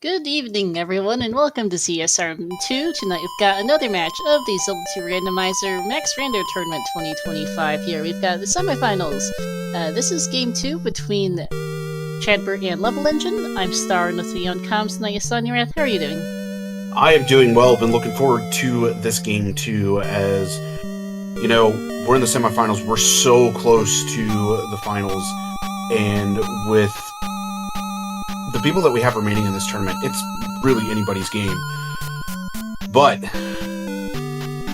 Good evening, everyone, and welcome to CSR2. Tonight we've got another match of the Zelda 2 Randomizer Max Rando Tournament 2025 here. We've got the semifinals. This is game 2 between Chadbert and levelengine. I'm Star, and with me on comms tonight is Sonny. How are you doing? I am doing well. Been looking forward to this game too, as you know, we're in the semifinals. We're so close to the finals, and with the people that we have remaining in this tournament, it's really anybody's game. But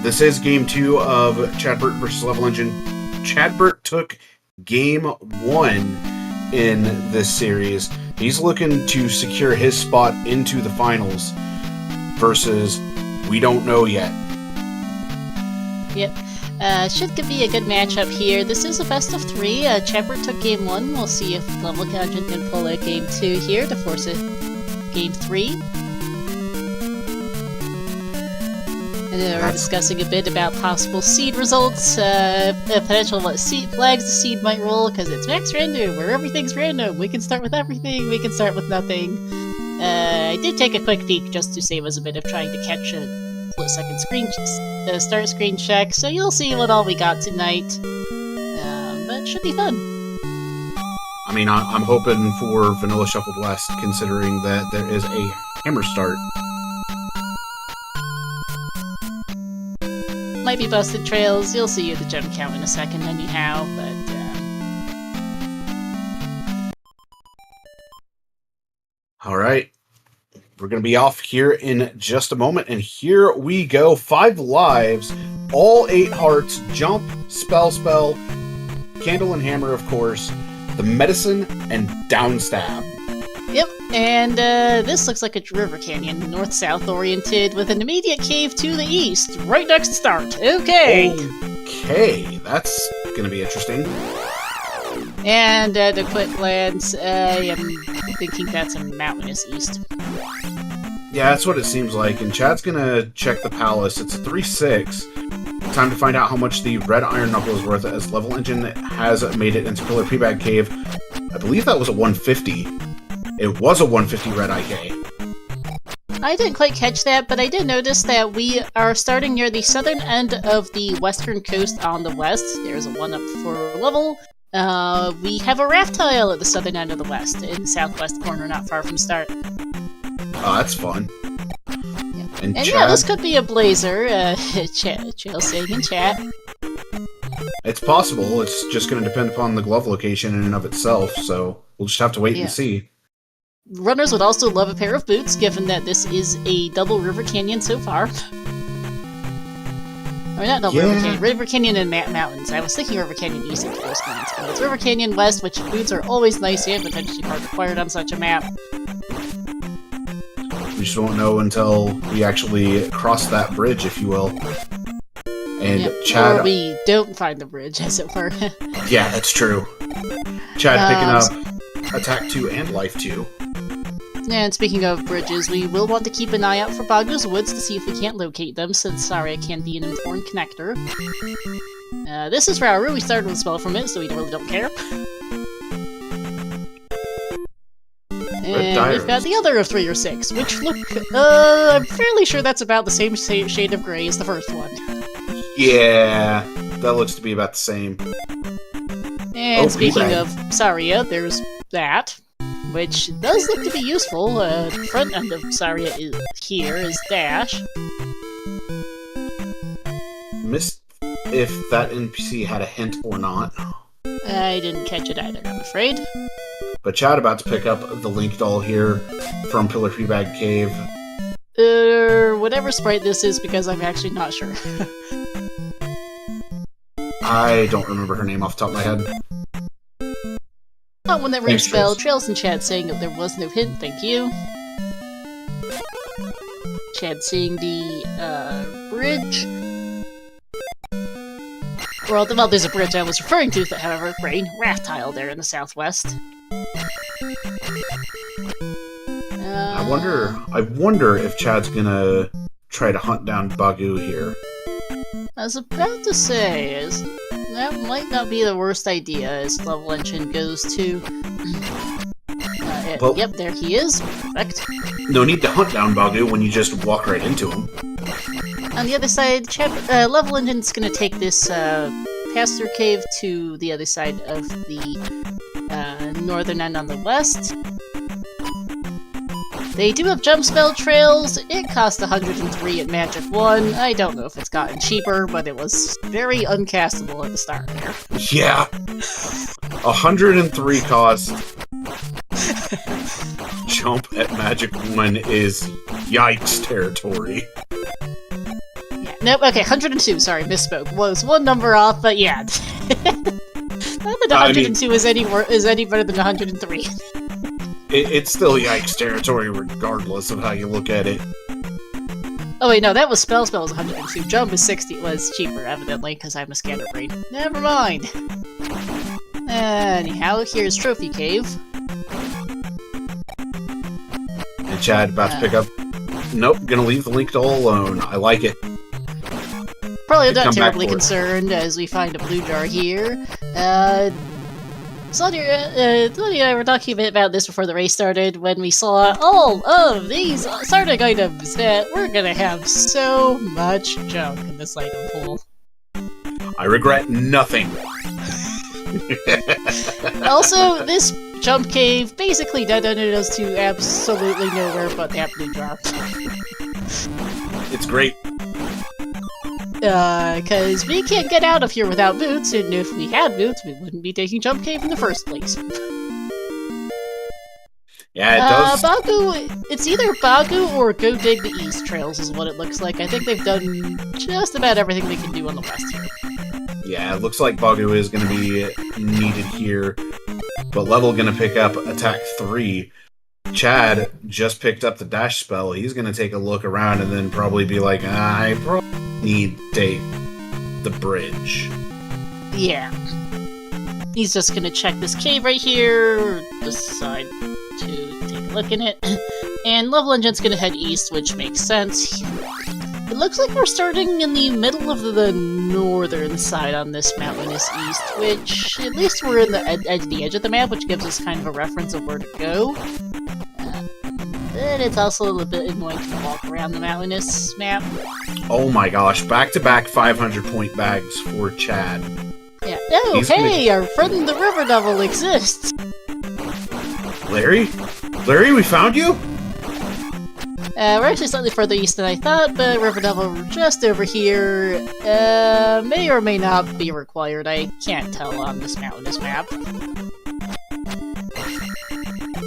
this is game 2 of Chadbert versus levelengine. Chadbert took game 1 in this series. He's looking to secure his spot into the finals versus we don't know yet. Yep. Should be a good matchup here. This is a best of 3. Chadbert took game 1. We'll see if levelengine can pull a game 2 here to force a game 3. And then we're discussing a bit about possible seed results, potential what seed flags the seed might roll, because it's Max Rando, where everything's random. We can start with everything, we can start with nothing. I did take a quick peek just to save us a bit of trying to catch a split-second start screen check, so you'll see what all we got tonight. But it should be fun. I mean, I'm hoping for Vanilla Shuffled West, considering that there is a hammer start. Might be busted trails. You'll see the gem count in a second anyhow, but Alright, we're going to be off here in just a moment, and here we go. 5 lives, all 8 hearts, jump, spell, candle and hammer, of course, the medicine, and downstab. Yep, and this looks like a river canyon, north-south oriented, with an immediate cave to the east, right next to start. Okay! Okay, that's going to be interesting. And at a quick glance, I am thinking that's a mountainous east. Yeah, that's what it seems like, and Chad's gonna check the palace. It's 3-6. Time to find out how much the red iron knuckle is worth, as levelengine has made it into Pillar P-Bag Cave. I believe that was a 150. It was a 150 red IK. I didn't quite catch that, but I did notice that we are starting near the southern end of the western coast on the west. There's a 1 up for level. We have a raft tile at the southern end of the west, in the southwest corner, not far from start. Oh, that's fun. Yeah. And Chad, yeah, this could be a blazer. Chael saying in chat. It's possible. It's just going to depend upon the glove location in and of itself, so we'll just have to wait and see. Runners would also love a pair of boots, given that this is a double river canyon so far. Or not double River Canyon and Mountains. I was thinking River Canyon East at first glance, but it's River Canyon West, which boots are always nice and potentially hard required on such a map. We just won't know until we actually cross that bridge, if you will. And Chad... Or we don't find the bridge, as it were. Yeah, that's true. Chad picking up Attack 2 and Life 2. And speaking of bridges, we will want to keep an eye out for Bagu's Woods to see if we can't locate them, since Saria can be an important connector. This is Rauru. We started with a spell from it, so we really don't care. And we've got the other of 3 or 6, which look, I'm fairly sure that's about the same shade of gray as the first one. Yeah, that looks to be about the same. And speaking of Saria, there's that, which does look to be useful. The front end of Saria is Dash. Missed if that NPC had a hint or not. I didn't catch it either, I'm afraid. But Chad about to pick up the Link doll here from Pillar P-Bag Cave. Whatever sprite this is, because I'm actually not sure. I don't remember her name off the top of my head. Not one that rings a bell. Trails in chat saying that there was no hint, thank you. Chad seeing the, bridge. Well, there's a bridge I was referring to, however, raft tile there in the southwest. I wonder if Chad's gonna try to hunt down Bagu here. I was about to say, that might not be the worst idea as levelengine goes to Well, yep, there he is. Perfect. No need to hunt down Bagu when you just walk right into him. On the other side, Level Engine's gonna take this pass-through cave to the other side of the northern end on the west. They do have jump spell trails. It cost 103 at Magic 1. I don't know if it's gotten cheaper, but it was very uncastable at the start there. Yeah. 103 cost. Jump at Magic 1 is yikes territory. Yeah, nope, okay, 102, sorry, misspoke. Was one number off, but yeah. Not that 102 is any better than 103. It's still yikes territory regardless of how you look at it. Oh wait, no, that was Spell was 102. Jump is 60 was cheaper, evidently, because I'm a scatterbrain. Never mind. Anyhow, here's Trophy Cave. And Chad about to pick up. Nope, gonna leave the Link all alone. I like it. Probably not terribly concerned as we find a blue jar here. Sonny and I were talking a bit about this before the race started when we saw all of these starting items that we're gonna have so much junk in this item pool. I regret nothing. Also, this jump cave basically dead-ended us to absolutely nowhere but that blue jar. It's great. Because we can't get out of here without boots, and if we had boots, we wouldn't be taking Jump Cave in the first place. Yeah, it does. Bagu, it's either Bagu or Go Dig the East Trails is what it looks like. I think they've done just about everything they can do on the west here. Yeah, it looks like Bagu is going to be needed here, but Level going to pick up Attack 3. Chad just picked up the Dash spell. He's going to take a look around and then probably be like, I probably need to take the bridge. Yeah. He's just going to check this cave right here, decide to take a look in it, and Level Engine's going to head east, which makes sense. It looks like we're starting in the middle of the northern side on this mountainous east, which at least we're in the edge of the map, which gives us kind of a reference of where to go. But it's also a little bit annoying to walk around the mountainous map. Oh my gosh, back-to-back 500-point bags for Chad. Yeah. Oh, hey, our friend the River Devil exists! Larry? Larry, we found you? We're actually slightly further east than I thought, but River Devil just over here may or may not be required. I can't tell on this mountainous map.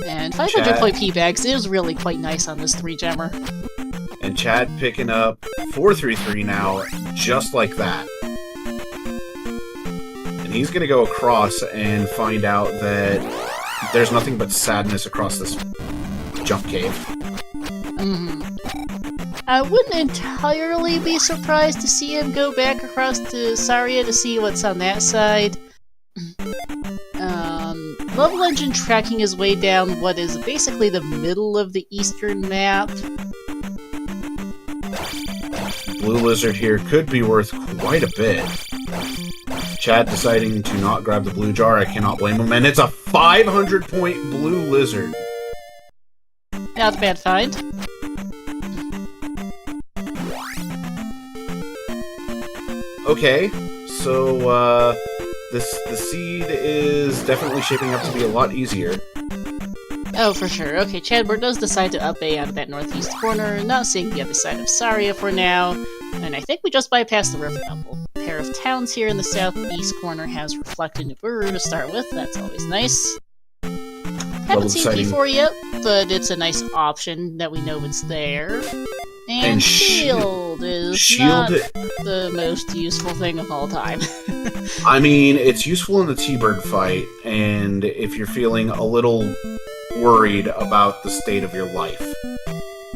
And 500-point P-Bags is really quite nice on this 3-gemmer. And Chad picking up 433 now, just like that. And he's going to go across and find out that there's nothing but sadness across this jump cave. I wouldn't entirely be surprised to see him go back across to Saria to see what's on that side. Level Engine tracking his way down what is basically the middle of the eastern map. Blue Lizard here could be worth quite a bit. Chad deciding to not grab the blue jar, I cannot blame him, and it's a 500-point Blue Lizard. Not a bad find. Okay, so the seed is definitely shaping up to be a lot easier. Oh, for sure. Okay, Chadbert does decide to up A out of that northeast corner, not seeing the other side of Saria for now, and I think we just bypassed the river double. A pair of towns here in the southeast corner has Reflect and Naburu to start with, that's always nice. Haven't seen P4 yet, but it's a nice option that we know it's there. And Shield is not the most useful thing of all time. I mean, it's useful in the T-Bird fight, and if you're feeling a little worried about the state of your life.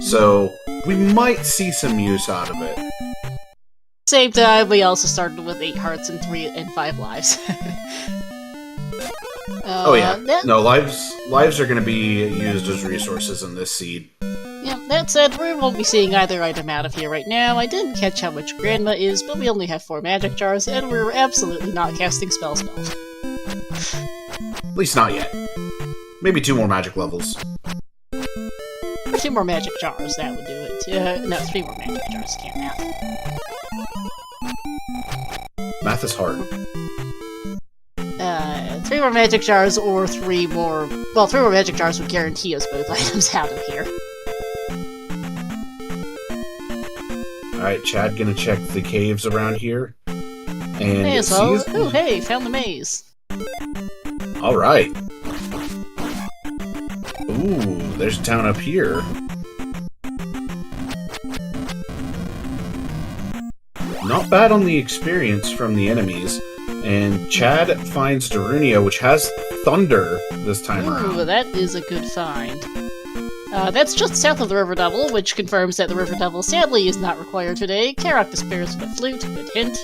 So, we might see some use out of it. Same time, we also started with 8 hearts and 5 lives. Oh yeah, no, lives are going to be used as resources in this seed. Yeah, that said, we won't be seeing either item out of here right now. I didn't catch how much Grandma is, but we only have 4 magic jars, and we're absolutely not casting spell. At least not yet. Maybe 2 more magic levels. 2 more magic jars, that would do it. No, 3 more magic jars, can't math. Math is hard. 3 more magic jars or 3 more... Well, 3 more magic jars would guarantee us both items out of here. Alright, Chad gonna check the caves around here. And May as well. Oh, hey, found the maze. Alright. Ooh, there's a town up here. Not bad on the experience from the enemies. And Chad finds Darunia, which has thunder this time around. Ooh, that is a good find. That's just south of the River Devil, which confirms that the River Devil sadly is not required today. Karak disappears with a flute, good hint.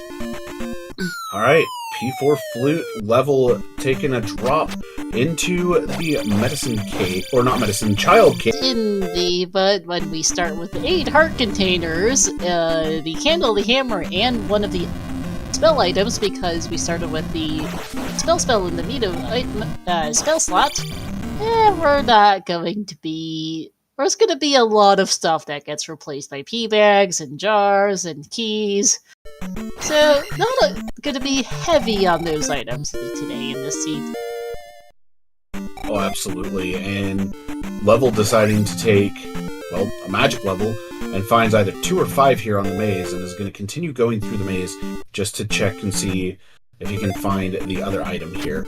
Alright, P4 flute level taking a drop into the medicine cave, or not medicine, child cave. But when we start with the 8 heart containers, the candle, the hammer, and one of the spell items, because we started with the spell in the meat spell slot, we're not going to be... There's going to be a lot of stuff that gets replaced by P-bags and jars and keys. So, not going to be heavy on those items today in this seed. Oh, absolutely. And Level deciding to take, well, a magic level, and finds either 2 or 5 here on the maze, and is going to continue going through the maze just to check and see if he can find the other item here.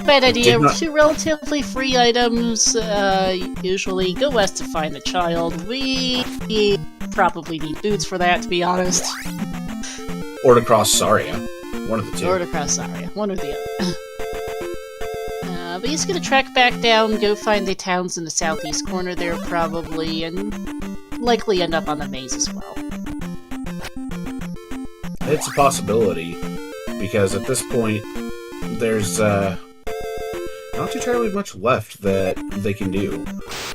Bad idea. 2 relatively free items. Usually go west to find the child. We probably need boots for that, to be honest. Or to cross Saria. One of the 2. Or to cross Saria. One or the other. But he's gonna track back down, go find the towns in the southeast corner there, probably, and likely end up on the maze as well. It's a possibility, because at this point, there's not too terribly much left that they can do,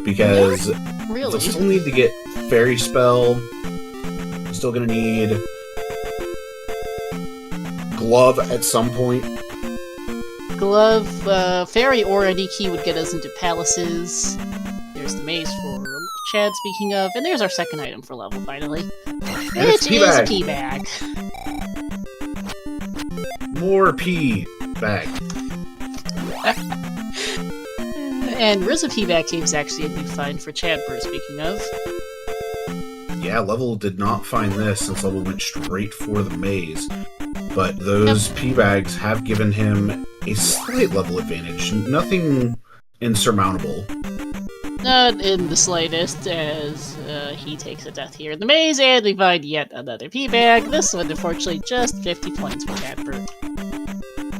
because really? They'll still need to get Fairy Spell, still gonna need Glove at some point. Glove, Fairy or any key would get us into palaces. There's the maze for Chad, speaking of, and there's our second item for level, finally. Which is a pea bag. More pea bag. And Rizza pea bag cave is actually a new find for Chadbert, speaking of. Yeah, Level did not find this since Level went straight for the maze. But those pea bags have given him a slight level advantage. Nothing insurmountable. Not in the slightest, as he takes a death here in the maze, and we find yet another pea bag. This one, unfortunately, just 50 points for Chadbert.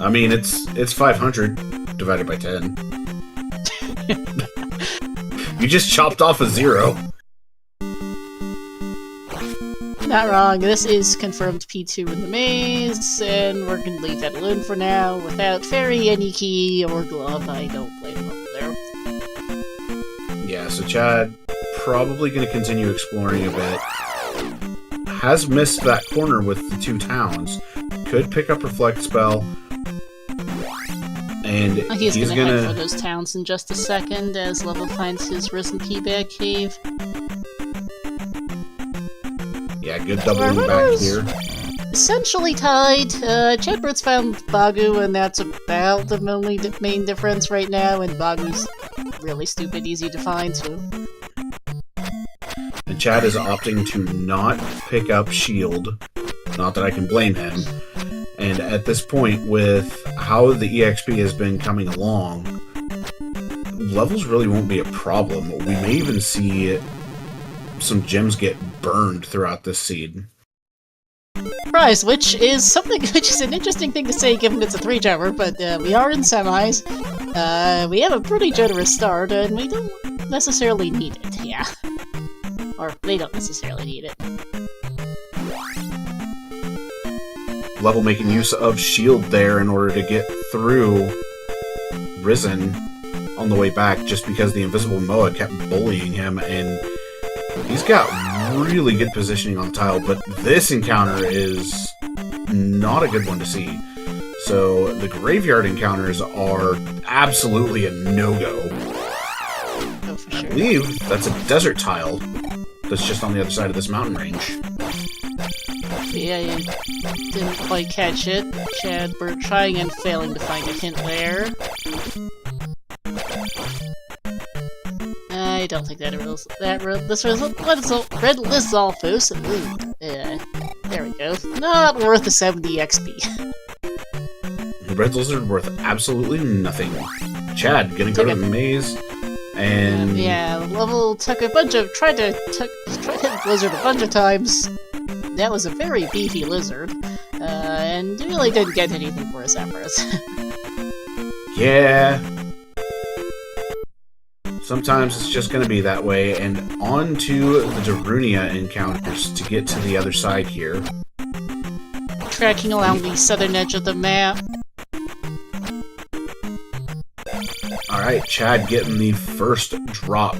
I mean, it's 500 divided by 10. You just chopped off a 0. Not wrong. This is confirmed P2 in the maze, and we're going to leave that alone for now. Without Fairy, any key, or glove, I don't blame him up there. Yeah, so Chad probably going to continue exploring a bit. Has missed that corner with the 2 towns. Could pick up Reflect Spell. And he's going to head for those towns in just a second, as Level finds his Risen P-Bag Cave. Yeah, good doubling back here. Essentially tied. Chadbert's found Bagu, and that's about the only main difference right now, and Bagu's really stupid easy to find, so... And Chad is opting to not pick up Shield. Not that I can blame him. And at this point, with how the EXP has been coming along, levels really won't be a problem. We may even see some gems get burned throughout this seed. Surprise, which is an interesting thing to say given it's a 3-tower, but we are in semis. We have a pretty generous start, and we don't necessarily need it, yeah. Or, they don't necessarily need it. Level making use of Shield there in order to get through Risen on the way back, just because the Invisible Moa kept bullying him, and he's got really good positioning on the tile, but this encounter is not a good one to see. So the graveyard encounters are absolutely a no-go. Oh, for sure. I believe that's a desert tile that's just on the other side of this mountain range. Yeah, you didn't quite catch it. Chadbert trying and failing to find a hint there. I don't think that Red Lizalfos. There we go. Not worth the 70 XP. Red Lizard worth absolutely nothing. Chad gonna go to the maze, and yeah, level took a bunch of tried to hit the lizard a bunch of times. That was a very beefy lizard, and really didn't get anything for his efforts. yeah. Sometimes it's just gonna be that way, and on to the Darunia encounters to get to the other side here. Tracking along the southern edge of the map. Alright, Chad getting the first drop.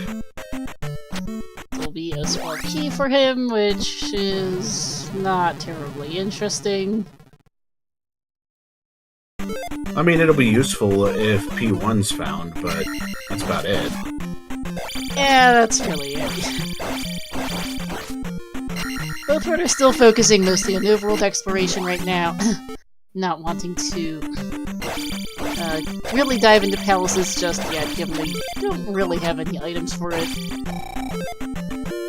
Will be a small key for him, which is not terribly interesting. I mean, it'll be useful if P1's found, but that's about it. Yeah, that's really it. Both are still focusing mostly on overworld exploration right now, not wanting to really dive into palaces just yet, given they don't really have any items for it.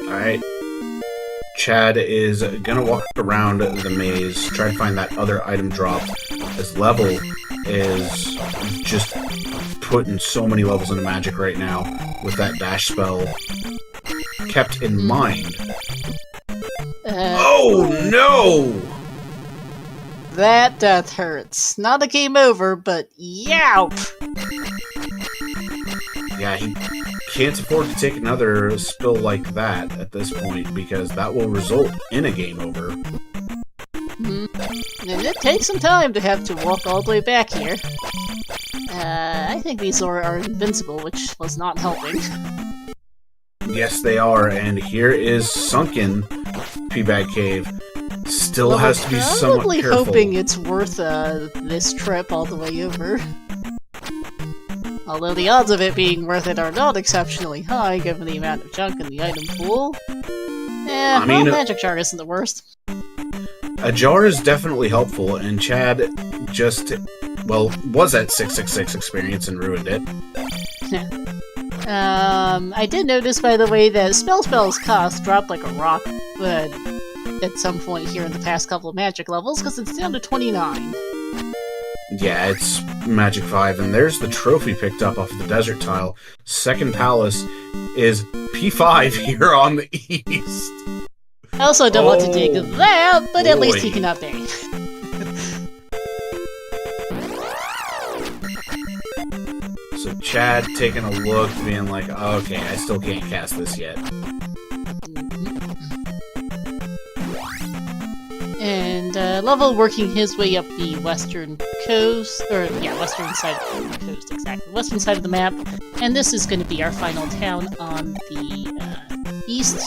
Alright. Chad is gonna walk around the maze, try to find that other item drop. His level is just putting so many levels into Magic right now with that dash spell kept in mind. Oh no! That death hurts. Not a game over, but yowp! Yeah, he can't afford to take another spill like that at this point, because that will result in a game over. And it takes some time to have to walk all the way back here. I think these are invincible, which was not helping. Yes, they are, and here is Sunken Peabag Cave. Still has to be somewhat careful. Probably hoping it's worth this trip all the way over. Although the odds of it being worth it are not exceptionally high, given the amount of junk in the item pool. I mean, Magic Jar isn't the worst. A jar is definitely helpful, and Chad just, well, was at 666 experience and ruined it. I did notice, by the way, that spell's cost dropped like a rock at some point here in the past couple of Magic levels, because it's down to 29. Yeah, it's Magic 5, and there's the trophy picked up off of the desert tile. Second Palace is P5 here on the east. I also don't want to dig that, but at least he can update. So Chad taking a look, being like, okay, I still can't cast this yet. And Level working his way up the western coast, western side of the coast, exactly. Western side of the map. And this is going to be our final town on the east.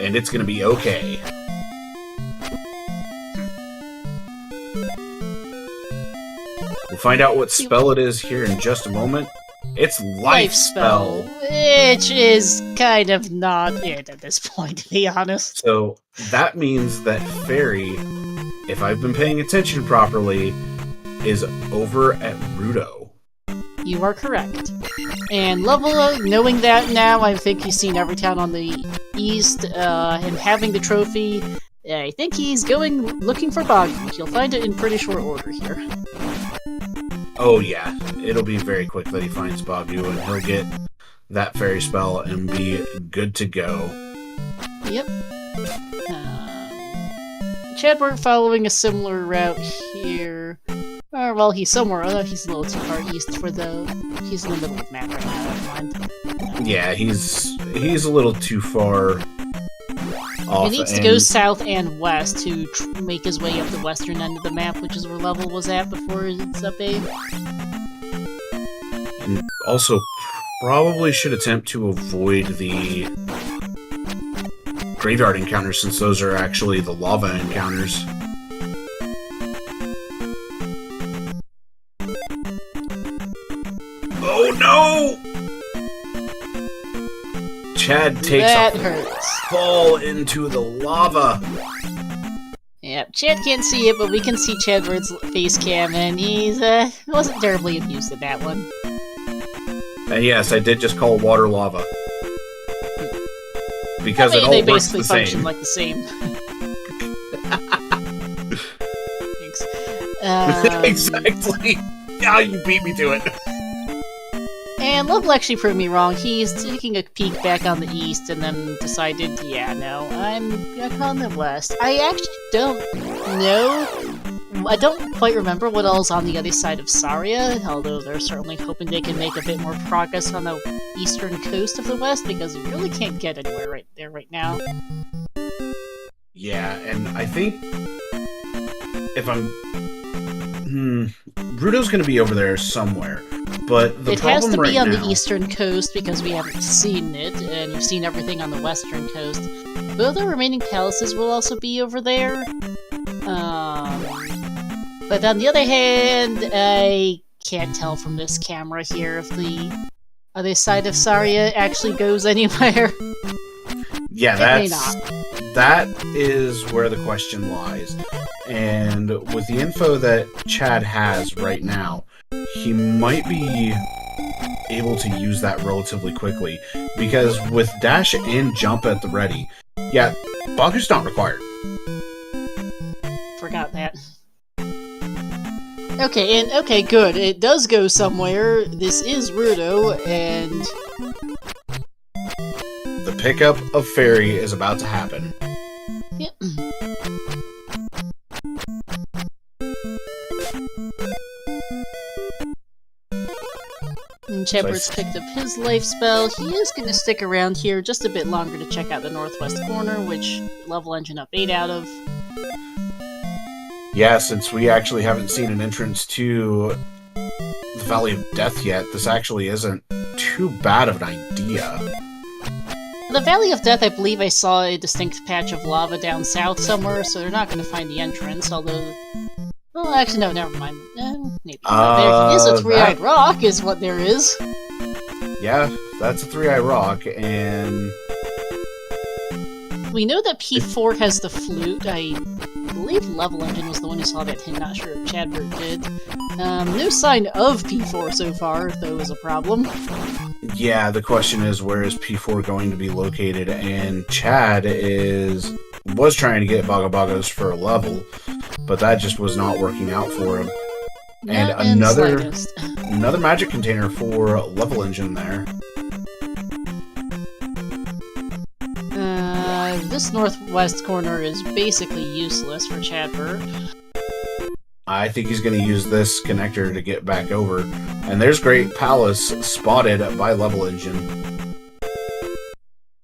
And it's gonna be okay. We'll find out what spell it is here in just a moment. It's Life Spell, which is kind of not it at this point, to be honest. So that means that Fairy, if I've been paying attention properly, is over at Rando. You are correct. And Level, knowing that now, I think he's seen every town on the east, and having the trophy, I think he's looking for Boggy. He'll find it in pretty short order here. Oh yeah, it'll be very quick that he finds Bagu, and he'll get that fairy spell and be good to go. Yep. Chadbert following a similar route here. Well, he's somewhere. He's a little too far east for he's in the middle of the map right now. Never mind. Yeah, he's a little too far off. He needs to go south and west to make his way up the western end of the map, which is where Level was at before its update. And also, probably should attempt to avoid the graveyard encounters, since those are actually the lava encounters. Chad takes That a hurts. fall into the lava. Yep, Chad can't see it, but we can see Chadbert's face cam, and he's, wasn't terribly amused at that one. And yes, I did just call water lava. Because it all they works basically the function same. like the same. Thanks. Exactly. Yeah, you beat me to it. And Lovell actually proved me wrong. He's taking a peek back on the east and then decided, yeah, no, I'm on the west. I actually don't know. I don't quite remember what all's on the other side of Saria, although they're certainly hoping they can make a bit more progress on the eastern coast of the west, because we really can't get anywhere right there right now. Yeah, and I think if I'm... Rudo's gonna be over there somewhere, but the it has problem to be right on now... the eastern coast because we haven't seen it, and we've seen everything on the western coast. Both the remaining palaces will also be over there. But on the other hand, I can't tell from this camera here if the other side of Saria actually goes anywhere. Yeah, It may not. that is where the question lies. And with the info that Chad has right now, he might be able to use that relatively quickly. Because with dash and jump at the ready, yeah, Baku's not required. Forgot that. Okay, good. It does go somewhere. This is Rudo, and The pickup of Fairy is about to happen. yep. And Chadbert's picked up his life spell. He is going to stick around here just a bit longer to check out the northwest corner, which level engine up 8 out of. Yeah, since we actually haven't seen an entrance to the Valley of Death yet, this actually isn't too bad of an idea. The Valley of Death, I believe I saw a distinct patch of lava down south somewhere, so they're not going to find the entrance, although... Well, actually, no, never mind. Maybe. There is a three-eyed rock, is what there is. Yeah, that's a three-eye rock, and... We know that P4 has the flute. I believe Level Engine was the one who saw that hint, not sure if Chadbert did. No sign of P4 so far, though, is a problem. Yeah, the question is, where is P4 going to be located? And Chad was trying to get Baga Bagas for a level, but that just was not working out for him. And another magic container for Level Engine there. This northwest corner is basically useless for Chadbert. I think he's going to use this connector to get back over. And there's Great Palace spotted by Level Engine.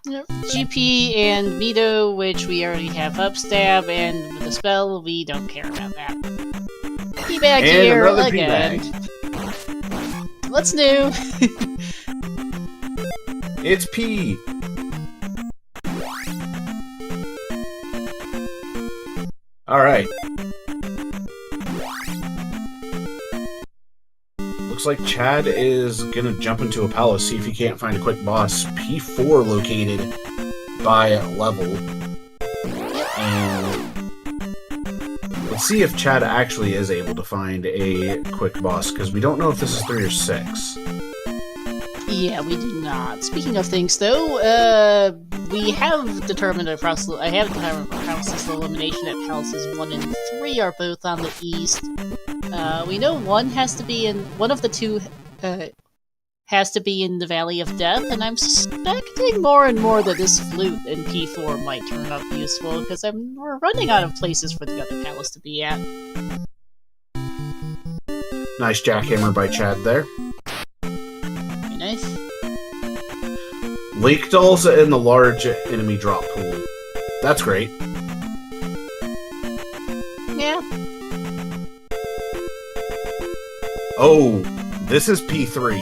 Yep. GP and Mito, which we already have upstab, and with the spell, we don't care about that. P-back here again. What's new? It's P! Alright. Looks like Chad is gonna jump into a palace, see if he can't find a quick boss. P4 located by level. And let's see if Chad actually is able to find a quick boss, because we don't know if this is 3 or 6. Yeah, we do not. Speaking of things, though, we have determined I have determined process elimination at palaces 1 and 3 are both on the east. We know one of the two has to be in the Valley of Death, and I'm suspecting more and more that this flute in P4 might turn up useful, because we're running out of places for the other palace to be at. Nice jackhammer by Chad there. Very nice. Lake dolls in the large enemy drop pool. That's great. Yeah. Oh, this is P3.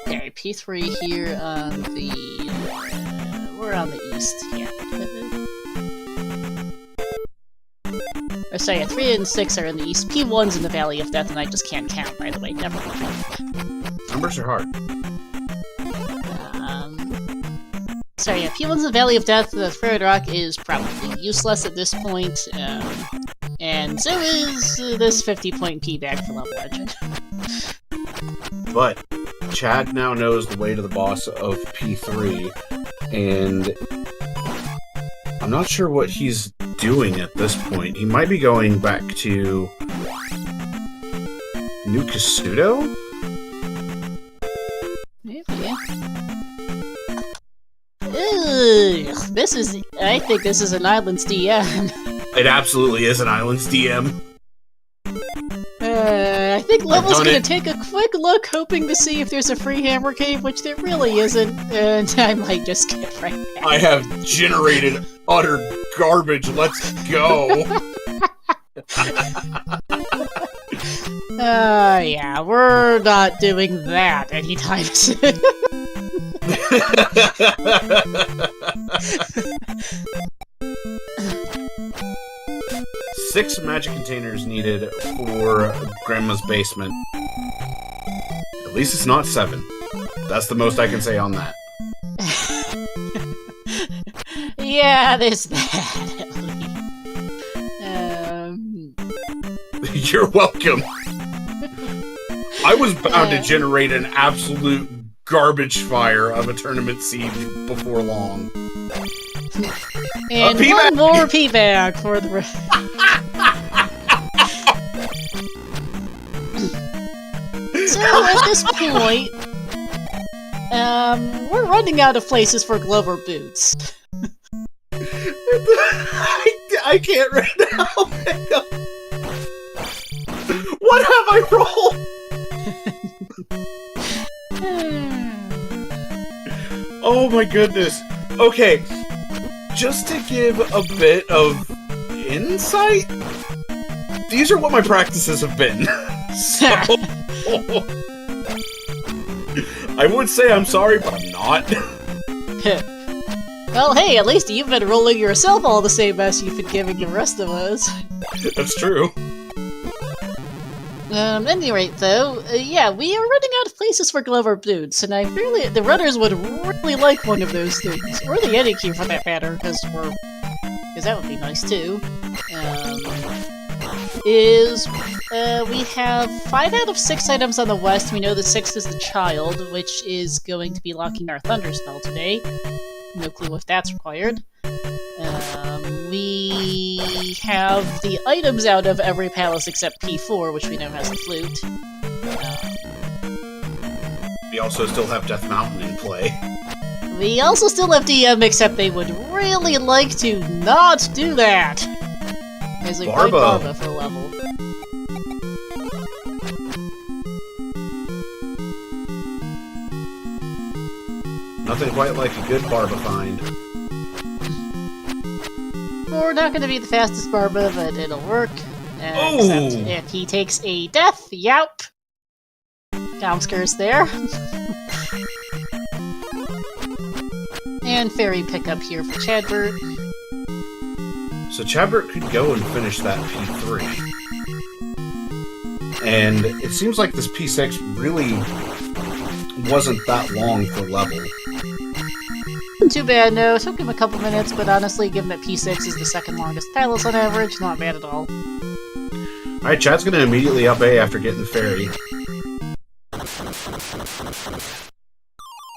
Okay, P3 here on the... we're on the east, yeah. Or sorry, 3 and 6 are in the east. P1's in the Valley of Death, and I just can't count, by the way. Never mind. Numbers are hard. sorry, yeah, P1's in the Valley of Death. The Third Rock is probably useless at this point. And so is this 50-point P bag for Level Legend. But Chad now knows the way to the boss of P3, and I'm not sure what he's doing at this point. He might be going back to New Kasuto? Maybe. Ugh, I think this is an Islands DM. It absolutely is an Islands DM. I think Level's gonna take a quick look, hoping to see if there's a free hammer cave, which there really isn't, and I might just get right back. I have generated utter garbage, let's go! Yeah, we're not doing that anytime soon. 6 magic containers needed for Grandma's basement. At least it's not 7. That's the most I can say on that. Yeah, there's that. You're welcome. I was bound to generate an absolute garbage fire of a tournament seed before long. And one more P-bag for the rest. So at this point, we're running out of places for Glover boots. I can't right now. What have I rolled? Oh my goodness. Okay, just to give a bit of insight, these are what my practices have been. So, I would say I'm sorry, but I'm not. Well, hey, at least you've been rolling yourself all the same as you've been giving the rest of us. That's true. At any rate, though, yeah, we are running out of places for Glover boots, and the runners would really like one of those things, or the Yeti key for that matter, because that would be nice too. We have 5 out of 6 items on the west. We know the 6th is the child, which is going to be locking our thunder spell today. No clue if that's required. We have the items out of every palace except P4, which we know has the flute. We also still have Death Mountain in play. We also still have DM, except they would really like to not do that! As we find Barba for level. Nothing quite like a good Barba find. We're not going to be the fastest Barba, but it'll work. Except if he takes a death, yep. Domsker's there. And fairy pickup here for Chadbert. So Chadbert could go and finish that P3. And it seems like this P6 really wasn't that long for level. Too bad, no. It took him a couple minutes, but honestly, given that P6 is the second longest palace on average, not bad at all. Alright, Chad's gonna immediately up A after getting the fairy.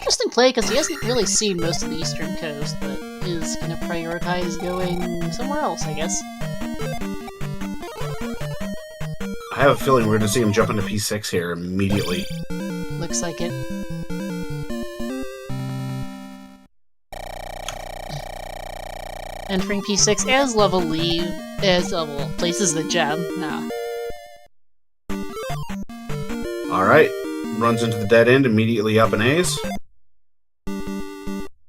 Interesting play, because he hasn't really seen most of the eastern coast, but is going to prioritize going somewhere else, I guess. I have a feeling we're going to see him jump into P6 here immediately. Looks like it. Entering P6 as level places the gem. Nah. Alright, runs into the dead end, immediately up in A's.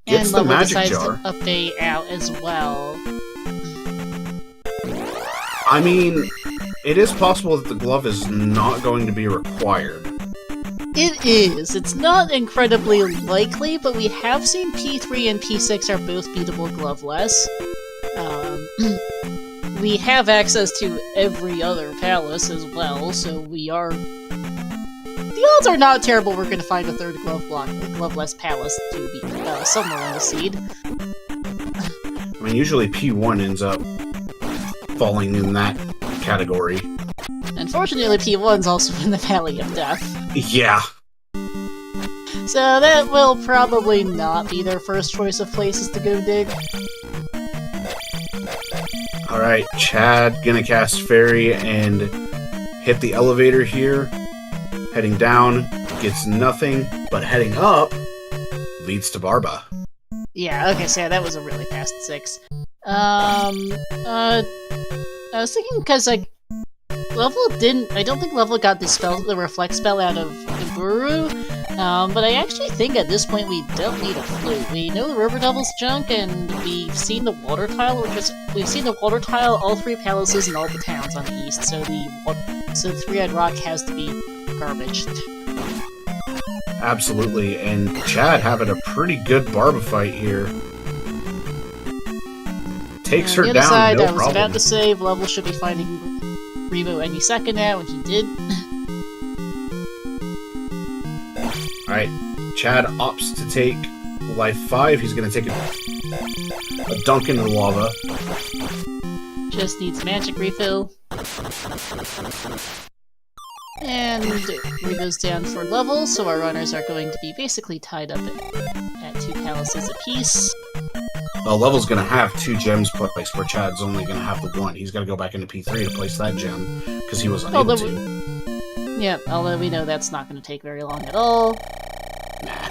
Gets and the level magic decides jar. to update out as well. I mean, it is possible that the glove is not going to be required. It is. It's not incredibly likely, but we have seen P3 and P6 are both beatable gloveless. We have access to every other palace as well, so we are the odds are not terrible we're gonna find a third gloveless palace to be somewhere in the seed. I mean, usually P1 ends up falling in that category. Unfortunately, P1's also in the Valley of Death. Yeah. So that will probably not be their first choice of places to go dig. Alright, Chad gonna cast Fairy and hit the elevator here. Heading down, gets nothing, but heading up leads to Barba. Yeah, okay, so that was a really fast 6. I was thinking because, like, I don't think Level got the Reflect spell out of Iburu, but I actually think at this point we don't need a flute. We know the River Devil's junk, and we've seen the water tile, all 3 palaces and all the towns on the east, so the Three-Eyed Rock has to be garbage. Absolutely, and Chad having a pretty good Barba fight here. Takes her down, no problem. I was about to say, Level should be finding Rebo any second now, and he did. Alright, Chad opts to take life 5. He's going to take a dunk into the lava. Just needs magic refill. And Rebo's down for Level, so our runners are going to be basically tied up at 2 palaces apiece. Well, Level's going to have 2 gems placed, where Chad's only going to have the 1. He's got to go back into P3 to place that gem, because he was unable to. Yeah, although we know that's not going to take very long at all. Nah.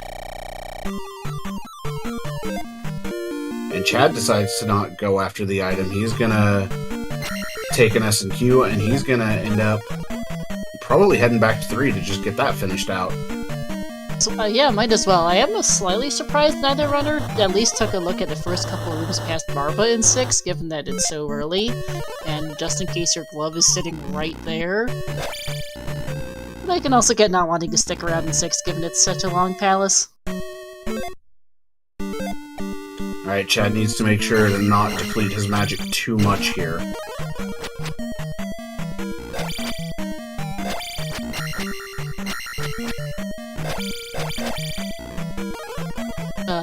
And Chad decides to not go after the item. He's going to take an S&Q, and he's going to end up probably heading back to 3 to just get that finished out. So, yeah, might as well. I am slightly surprised neither runner at least took a look at the first couple of rooms past Barba in 6, given that it's so early, and just in case your glove is sitting right there. But I can also get not wanting to stick around in 6, given it's such a long palace. Alright, Chad needs to make sure to not deplete his magic too much here.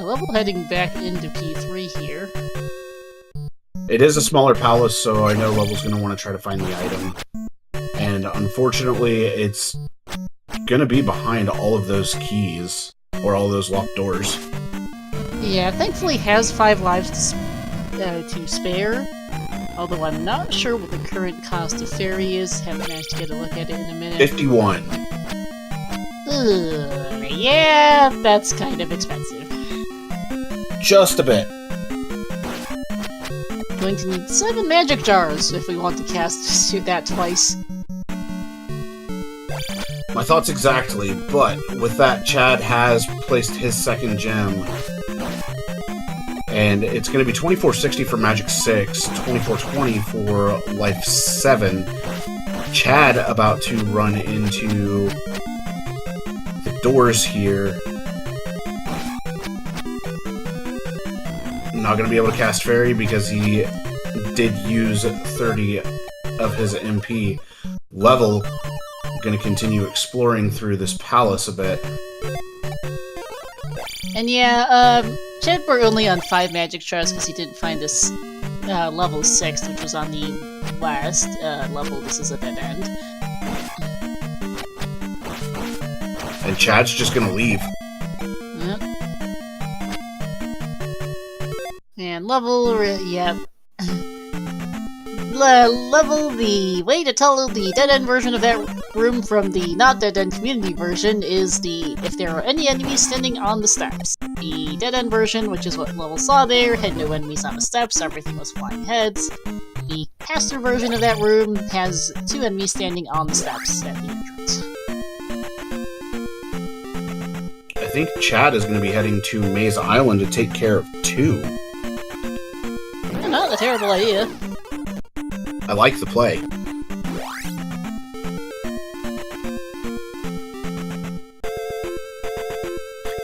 Level heading back into P3 here. It is a smaller palace, so I know Level's going to want to try to find the item. And unfortunately, it's going to be behind all of those keys, or all those locked doors. Yeah, thankfully has 5 lives to spare. Although I'm not sure what the current cost of Fairy is. Haven't managed to get a look at it in a minute. 51. Yeah, that's kind of expensive. Just a bit. Going to need 7 magic jars if we want to cast that twice. My thoughts exactly, but with that, Chad has placed his second gem. And it's going to be 2460 for magic 6, 2420 for life 7. Chad about to run into the doors here. Not going to be able to cast Fairy because he did use 30 of his MP. Level going to continue exploring through this palace a bit. And yeah, Chadbert only on 5 magic jars because he didn't find this level 6, which was on the last level. This is a dead end. And Chad's just going to leave. Yep. And Level, yep. Level, the way to tell the dead-end version of that room from the not dead-end community version is if there are any enemies standing on the steps. The dead-end version, which is what Level saw there, had no enemies on the steps, everything was flying heads. The caster version of that room has 2 enemies standing on the steps at the entrance. I think Chad is going to be heading to Maze Island to take care of 2. Not a terrible idea. I like the play.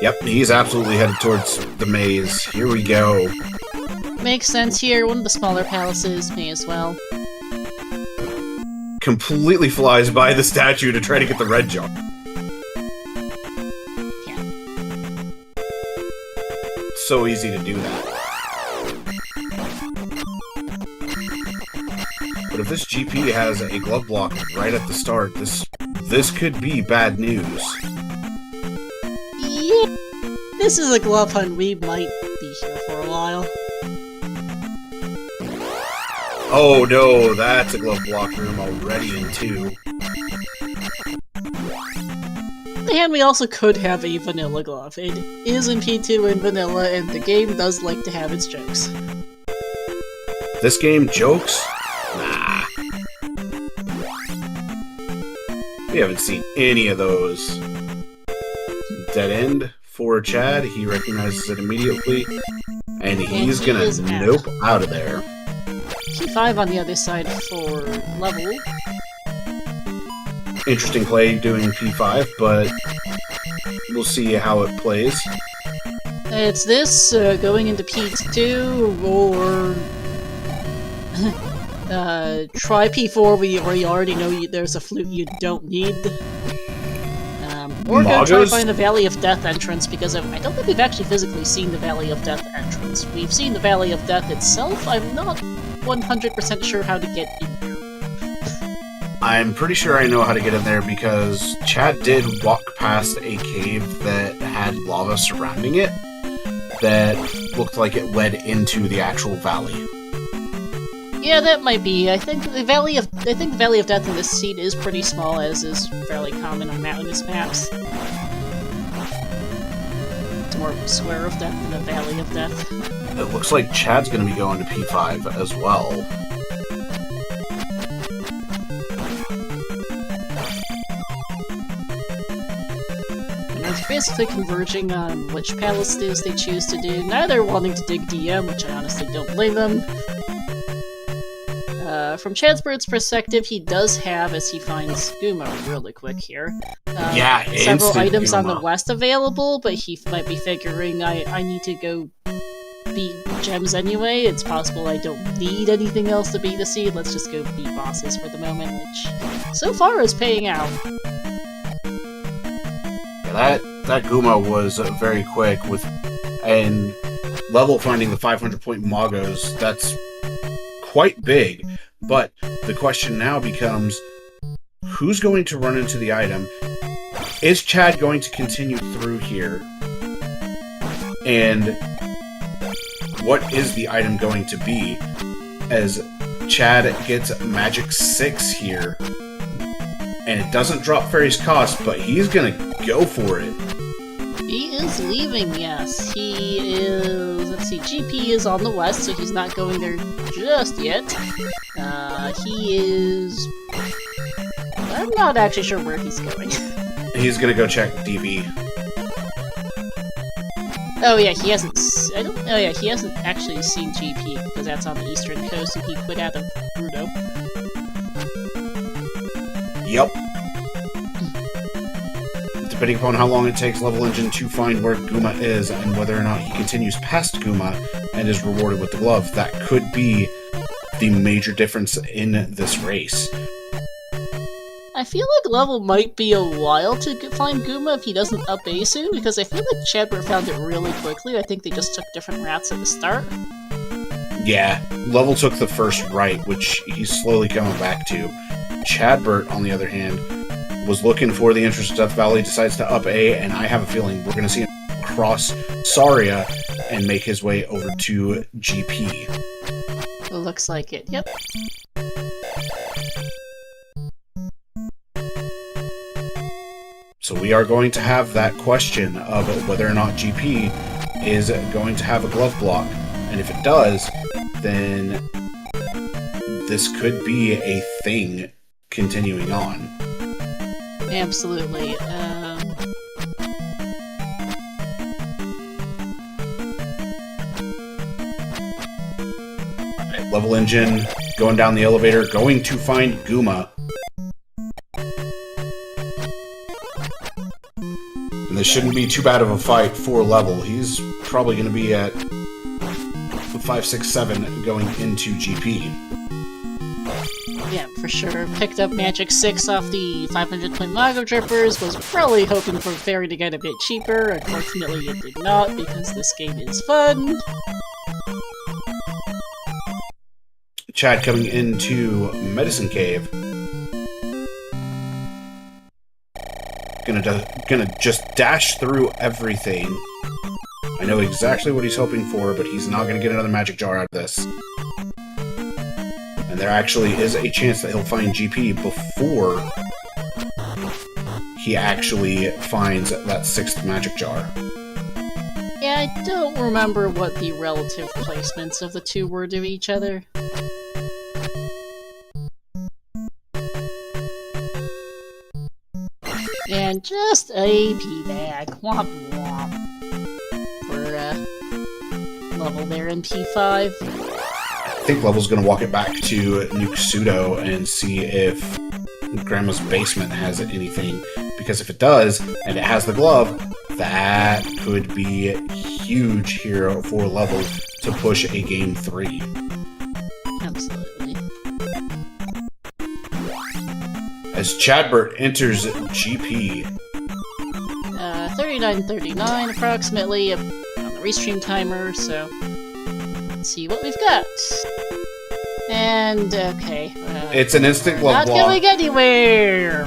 Yep, he's absolutely headed towards the maze. Here we go. Makes sense here. One of the smaller palaces may as well. Completely flies by the statue to try to get the red jar. so easy to do that. But if this GP has a glove block right at the start, this could be bad news. Yeah, this is a glove hunt. We might be here for a while. Oh no, that's a glove block room already in 2. And we also could have a vanilla glove. It is in P2 and vanilla, and the game does like to have its jokes. This game jokes? Nah. We haven't seen any of those. Dead end for Chad. He recognizes it immediately. And he's gonna nope out of there. P5 on the other side for level. Interesting play doing P5, but we'll see how it plays. It's this, going into P2, or try P4 where you already know there's a flute you don't need. Or go try to find the Valley of Death entrance, because I don't think we've actually physically seen the Valley of Death entrance. We've seen the Valley of Death itself. I'm not 100% sure how to get in there. I'm pretty sure I know how to get in there because Chad did walk past a cave that had lava surrounding it that looked like it led into the actual valley. Yeah, that might be. I think the Valley of Death in this seed is pretty small, as is fairly common on mountainous maps. It's more of a square of death than a Valley of Death. It looks like Chad's going to be going to P5 as well. It's basically converging on which palace it is they choose to do, neither wanting to dig DM, which I honestly don't blame them. From Chadbert's perspective, he does have, as he finds Guma really quick here, several items Guma on the west available, but he might be figuring, I need to go beat gems anyway. It's possible I don't need anything else to beat the seed. Let's just go beat bosses for the moment, which so far is paying out. Yeah, that Guma was very quick and level finding the 500-point Magos. That's quite big. But the question now becomes, who's going to run into the item? Is Chad going to continue through here? And what is the item going to be? As Chad gets Magic 6 here, and it doesn't drop Fairy's cost, but he's gonna go for it. He is leaving, yes. He is... let's see, GP is on the west, so he's not going there just yet. He is... I'm not actually sure where he's going. He's gonna go check DV. Oh yeah, he hasn't... oh yeah, he hasn't actually seen GP, because that's on the eastern coast, and he quit out of Rando. Yep. Depending upon how long it takes levelengine to find where Guma is, and whether or not he continues past Guma and is rewarded with the glove, that could be the major difference in this race. I feel like level might be a while to find Guma if he doesn't up A soon, because I feel like Chadbert found it really quickly. I think they just took different routes at the start. Yeah, level took the first right, which he's slowly coming back to. Chadbert, on the other hand, was looking for the entrance to Death Valley, decides to up A, and I have a feeling we're going to see him cross Saria and make his way over to GP. Looks like it, yep. So we are going to have that question of whether or not GP is going to have a glove block. And if it does, then this could be a thing continuing on. Absolutely. Levelengine going down the elevator, going to find Guma. And this shouldn't be too bad of a fight for level. He's probably going to be at 5, 6, 7 going into GP. Yeah, for sure. Picked up Magic 6 off the 500 coin Mago Drippers, was probably hoping for Fairy to get a bit cheaper. Unfortunately, it did not, because this game is fun. Chad coming into Medicine Cave. Gonna just dash through everything. I know exactly what he's hoping for, but he's not gonna get another magic jar out of this. And there actually is a chance that he'll find GP before he actually finds that 6th magic jar. Yeah, I don't remember what the relative placements of the two were to each other. And just a P-bag. Womp womp. For level there in P5. I think Level's gonna walk it back to Nuke Pseudo and see if Grandma's Basement has anything. Because if it does, and it has the glove, that could be huge here for Level to push a game 3. Absolutely. As Chadbert enters GP. 39:39 approximately on the restream timer, so let's see what we've got. And, okay. It's an instant glove not block. Not going anywhere!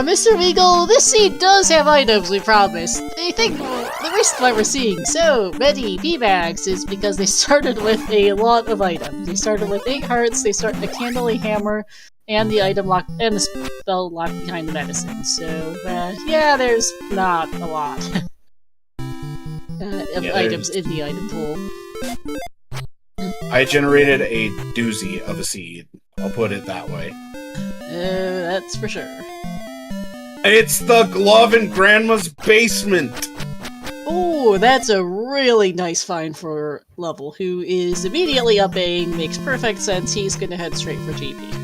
Mr. Weagle, this seed does have items, we promise. I think the reason why we're seeing so many P-bags is because they started with a lot of items. They started with 8 hearts, they started a candle, a hammer, and the item lock and the spell locked behind the medicine. So, yeah, there's not a lot of items in the item pool. I generated a doozy of a seed. I'll put it that way. That's for sure. It's the glove in Grandma's basement! Ooh, that's a really nice find for Level, who is immediately upping. Makes perfect sense. He's gonna head straight for GP.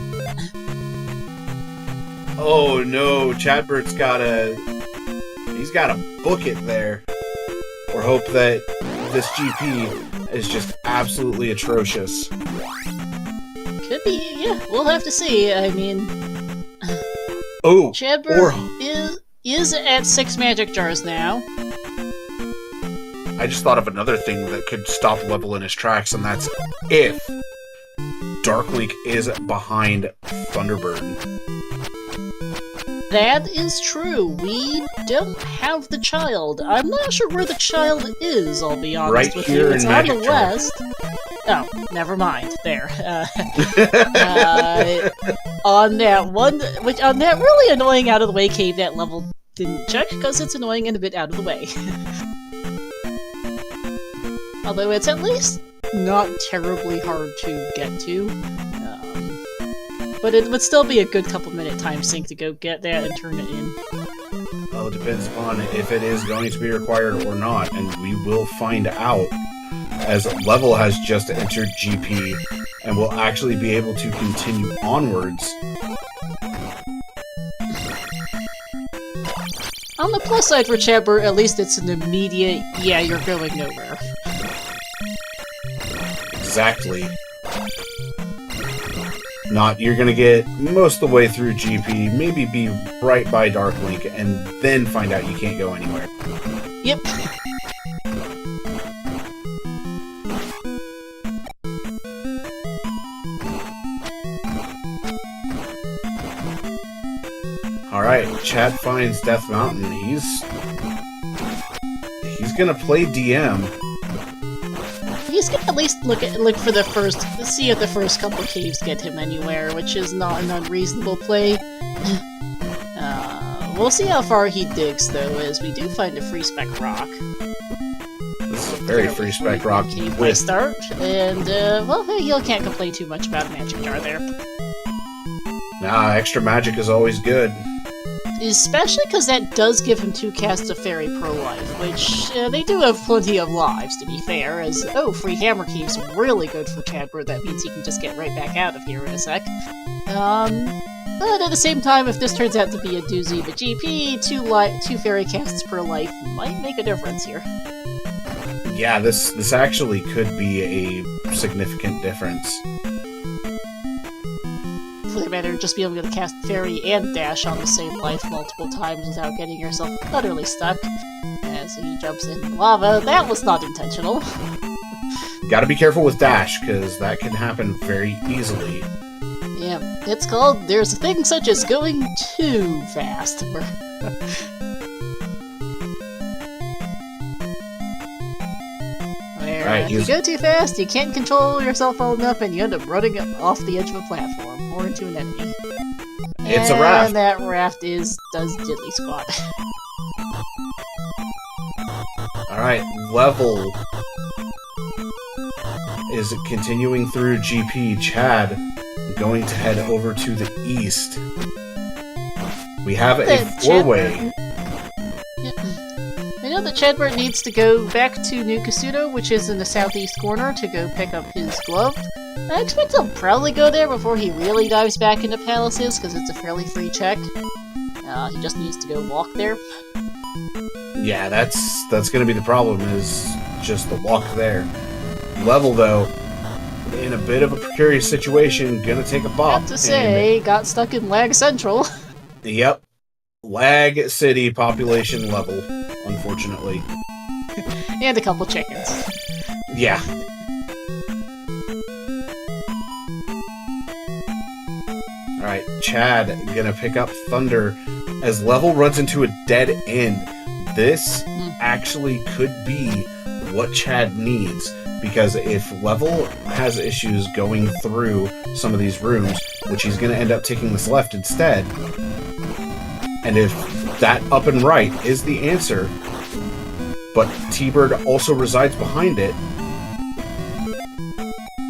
Oh no, Chadbert's gotta book it there. Or hope that this GP is just absolutely atrocious. Could be, yeah, we'll have to see. I mean... Oh! Chadbert is at 6 magic jars now. I just thought of another thing that could stop Level in his tracks, and that's if Darklink is behind Thunderbird. That is true. We don't have the child. I'm not sure where the child is, I'll be honest right with here you. It's in on the Magic Jar. west. Oh, never mind. There. On that really annoying out of the way cave that Level didn't check, because it's annoying and a bit out of the way. Although it's at least not terribly hard to get to. But it would still be a good couple minute time sink to go get that and turn it in. Well, it depends upon if it is going to be required or not, and we will find out as Level has just entered GP and will actually be able to continue onwards. On the plus side for Chadbert, at least it's an immediate, yeah, you're going nowhere. Exactly. Not, you're gonna get most of the way through GP, maybe be right by Darklink, and then find out you can't go anywhere. Yep. Alright, Chad finds Death Mountain. He's gonna play DM. He's gonna at least look for the first, see if the first couple caves get him anywhere, which is not an unreasonable play. We'll see how far he digs, though, as we do find a free spec rock. This is a very free spec rock with start, and well, you can't complain too much about a magic jar there. Nah, extra magic is always good. Especially because that does give him 2 casts of Fairy Pro Life, which they do have plenty of lives, to be fair, as, oh, free Hammer Key's really good for Chadbert. That means he can just get right back out of here in a sec. But at the same time, if this turns out to be a doozy of a GP, 2 Fairy casts per life might make a difference here. Yeah, this actually could be a significant difference. For the matter, just being able to cast Fairy and Dash on the same life multiple times without getting yourself utterly stuck as he jumps in lava. That was not intentional. Gotta be careful with Dash, because that can happen very easily. Yeah, it's called there's a thing such as going too fast. If you go too fast, you can't control yourself well enough, and you end up running off the edge of a platform or into an enemy. It's a raft. And that raft does diddly squat. Alright, level is continuing through GP. Chad going to head over to the east. We have a four-way. I know that Chadbert needs to go back to New Kasuto, which is in the southeast corner, to go pick up his glove. I expect he'll probably go there before he really dives back into Palaces, because it's a fairly free check. He just needs to go walk there. Yeah, that's going to be the problem, is just the walk there. Level, though, in a bit of a precarious situation, gonna take a bop. I have to say, got stuck in Lag Central. Yep. Lag City population level, unfortunately. And a couple chickens. Yeah. Alright, Chad gonna pick up Thunder as Level runs into a dead end. This actually could be what Chad needs, because if Level has issues going through some of these rooms, which he's gonna end up taking this left instead, and if that up and right is the answer, but T-Bird also resides behind it,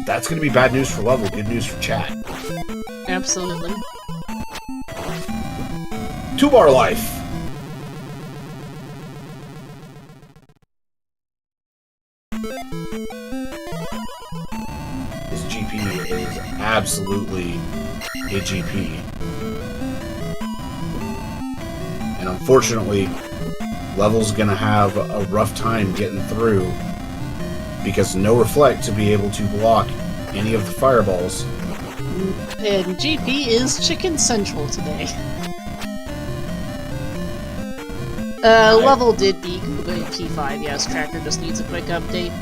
that's going to be bad news for Level, good news for Chad. Absolutely. 2-bar life! This GP is absolutely a GP. And unfortunately, Level's gonna have a rough time getting through because no Reflect to be able to block any of the fireballs. And GP is Chicken Central today. Level did beat P5, yes, Tracker just needs a quick update.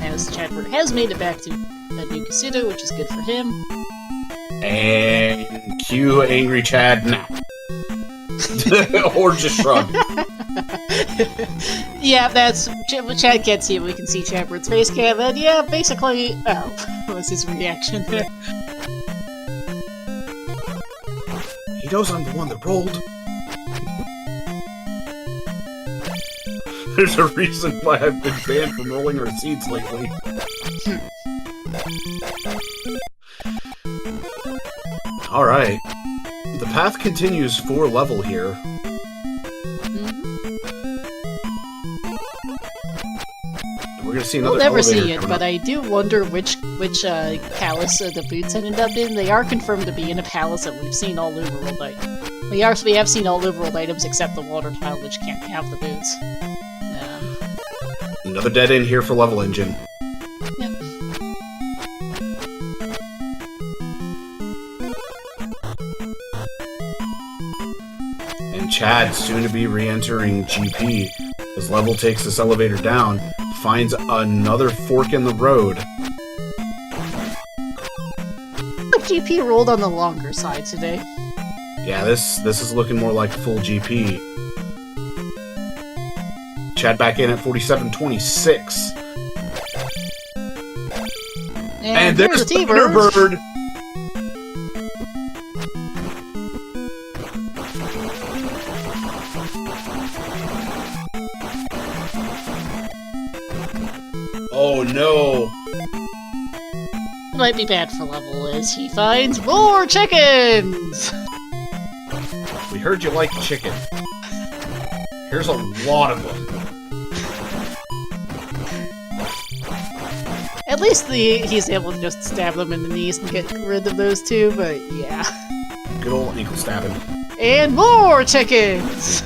As Chadbert has made it back to New Kasuto, which is good for him. And cue Angry Chad now. Or just shrug. Yeah, that's... Chad can't see it, we can see Chadbert's face cam, and yeah, basically... Oh, was his reaction there. He knows I'm the one that rolled. There's a reason why I've been banned from rolling receipts lately. Alright. The path continues for Level here. We're gonna see another We'll never elevator see it, but I do wonder which palace the boots ended up in. They are confirmed to be in a palace that we've seen all over World items. We have seen all over World items except the water tile, which can't have the boots. Another dead end here for Level Engine. Yep. And Chad soon to be re-entering GP as Level takes this elevator down, finds another fork in the road. GP rolled on the longer side today. Yeah, this is looking more like full GP. Chad back in at 47.26. And there's the Thunderbird! Oh no! It might be bad for Level as he finds more chickens! We heard you like chicken. Here's a lot of them. At least he's able to just stab them in the knees and get rid of those two, but yeah. Good old ankle stabbing. And more chickens!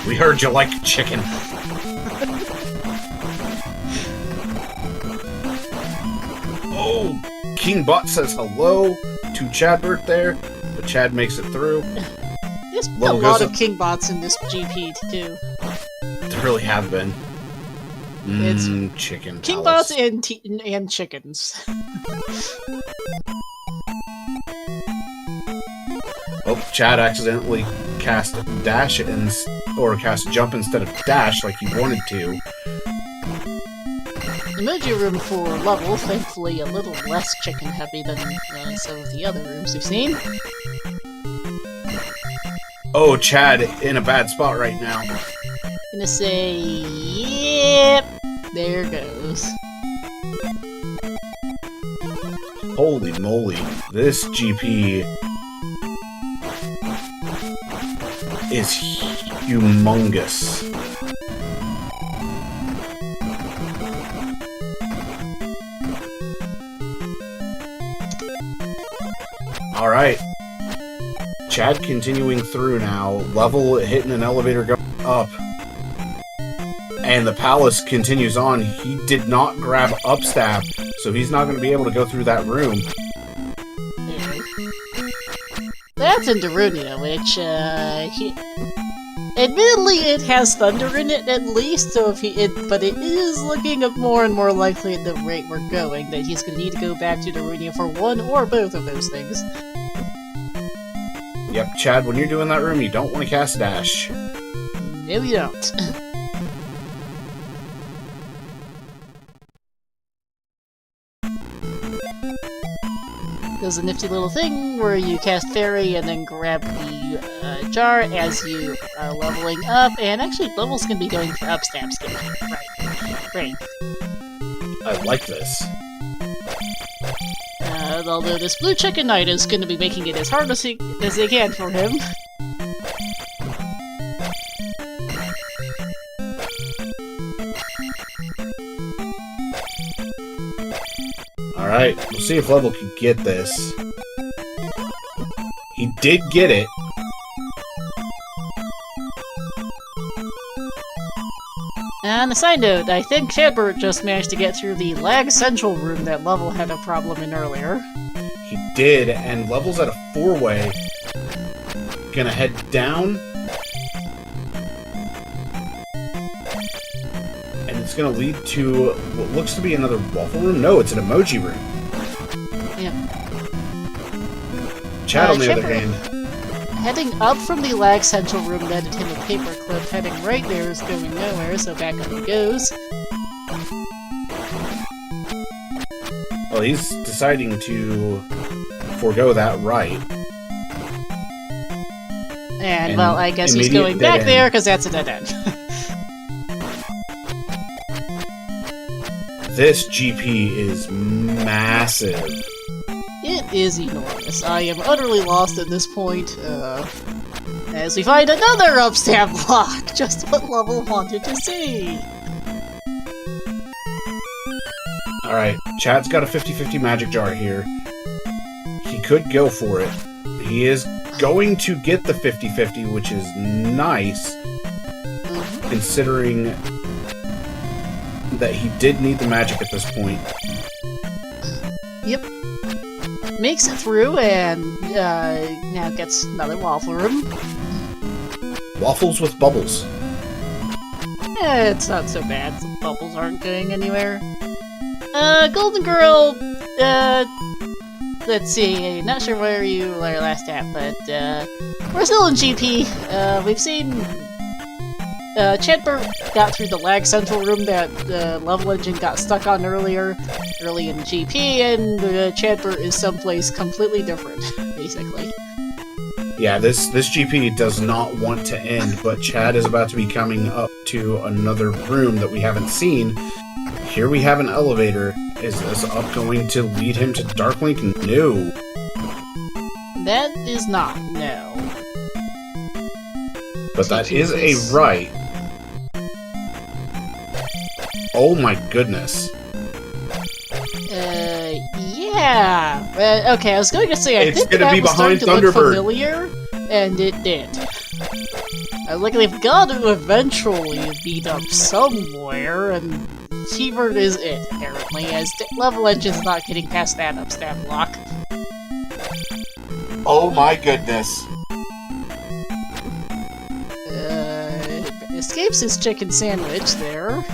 We heard you like chicken. King Bot says hello to Chadbert there, but Chad makes it through. There's a Level lot goes of King Bots in this GP too. There really have been. It's Chicken King Palace. Bots and chickens. Oh, Chad accidentally cast dash or cast jump instead of dash like he wanted to. Emoji room for level, thankfully a little less chicken heavy than some of the other rooms we've seen. Oh, Chad in a bad spot right now. Gonna say, yep, there goes. Holy moly, this GP is humongous. Alright. Chad continuing through now. Level hitting an elevator going up. And the palace continues on. He did not grab upstab, so he's not going to be able to go through that room. That's in Darunia, which, admittedly, it has thunder in it at least, so but it is looking more and more likely at the rate we're going that he's going to need to go back to Darunia for one or both of those things. Yep, Chad, when you're doing that room, you don't want to cast dash. No, you don't. There's a nifty little thing where you cast Fairy and then grab the jar as you are leveling up, and actually levels can be going for upstab skill. Right. Great. I like this. Although this blue chicken knight is going to be making it as hard as they can for him. Alright, we'll see if Level can get this. He did get it. On a side note, I think Chadbert just managed to get through the lag central room that Level had a problem in earlier. He did, and Level's at a 4-way. Gonna head down. And it's gonna lead to what looks to be another waffle room. No, it's an emoji room. Yep. Chad, on the other hand, heading up from the lag central room netted him a paperclip. Heading right there is going nowhere, so back up he goes. well, he's deciding to forego that right. And well, I guess he's going back there because that's a dead end. This GP is massive. It is enormous. I am utterly lost at this point, as we find another upstab block, just what Level wanted to see. Alright, Chad's got a 50-50 magic jar here. He could go for it. He is going to get the 50-50, which is nice, considering that he did need the magic at this point. Yep. Makes it through, and now gets another waffle room. Waffles with bubbles. It's not so bad. The bubbles aren't going anywhere. Golden Girl, let's see, not sure where you were last at, but, we're still in GP. We've seen, Chadbert got through the lag central room that, levelengine got stuck on early in GP, and, Chadbert is someplace completely different, basically. Yeah, this GP does not want to end, but Chad is about to be coming up to another room that we haven't seen. Here we have an elevator. Is this up going to lead him to Darklink? No. That is not, no. But that is a right. Oh my goodness. Yeah. Okay, I was going to say, I think that was starting to look familiar, and it did. Like, they've got to eventually beat up somewhere, and T-Bird is it, apparently, as Level Engine's not getting past that up-stab block. Oh my goodness. Escapes his chicken sandwich there.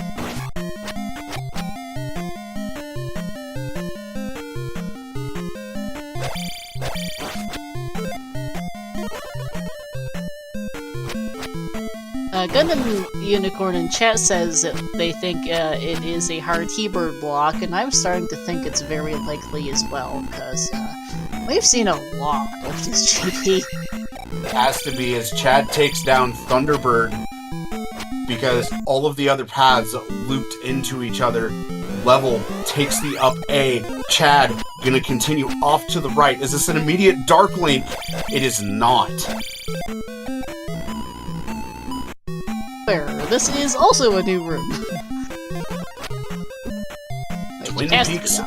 Gundam Unicorn in chat says that they think it is a hard T-Bird block, and I'm starting to think it's very likely as well, because we've seen a lot of this GP. Has to be as Chad takes down Thunderbird, because all of the other paths looped into each other. Level takes the up A. Chad gonna continue off to the right. Is this an immediate Dark Link? It is not. This is also a new room. Twin Peaks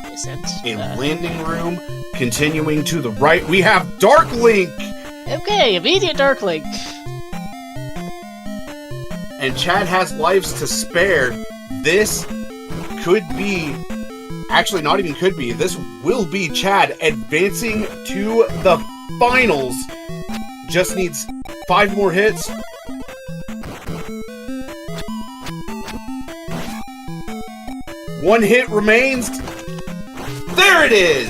in landing room. Continuing to the right, we have Dark Link! Okay, immediate Dark Link. And Chad has lives to spare. This could be... Actually, not even could be. This will be Chad advancing to the finals. Just needs 5 more hits. One hit remains. There it is!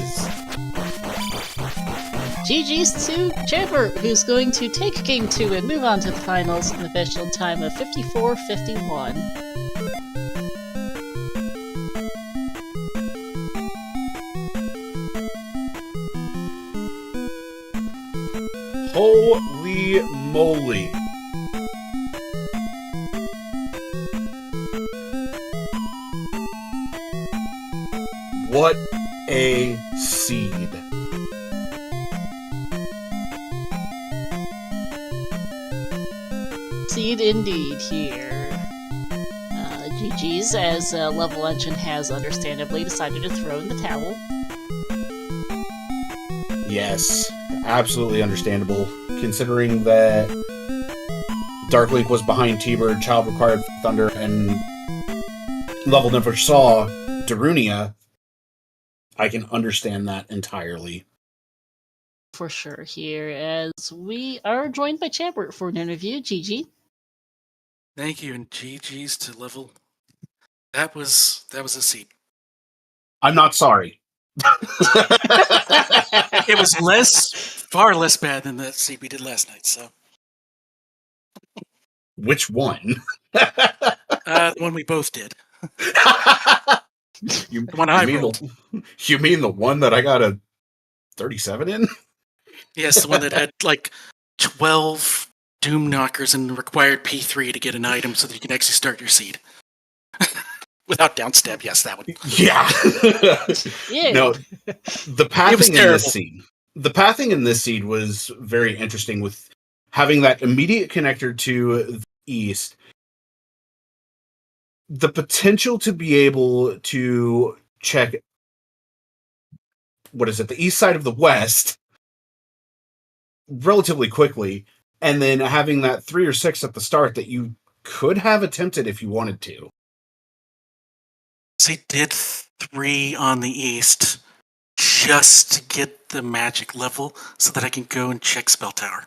GG's to Chadbert, who's going to take Game 2 and move on to the finals in the official time of 54:51. Holy moly. What a seed. Seed indeed here. GG's, as Level Engine has understandably decided to throw in the towel. Yes, absolutely understandable, considering that Dark Link was behind T-Bird, Child required Thunder, and Level never saw Darunia. I can understand that entirely. For sure here, as we are joined by Chadbert for an interview. GG. Thank you, and GG's to Level. That was a seed. I'm not sorry. It was far less bad than that seed we did last night, so. Which one? The one we both did. You mean the one that I got a 37 in? Yes, the one that had like 12 Doom Knockers and required P3 to get an item so that you can actually start your seed. Without downstab, yes, that one. Yeah. Yeah. No, the pathing in this seed was very interesting, with having that immediate connector to the east. The potential to be able to check, the east side of the west relatively quickly, and then having that 3 or 6 at the start that you could have attempted if you wanted to. So I did 3 on the east just to get the magic level so that I can go and check Spell Tower.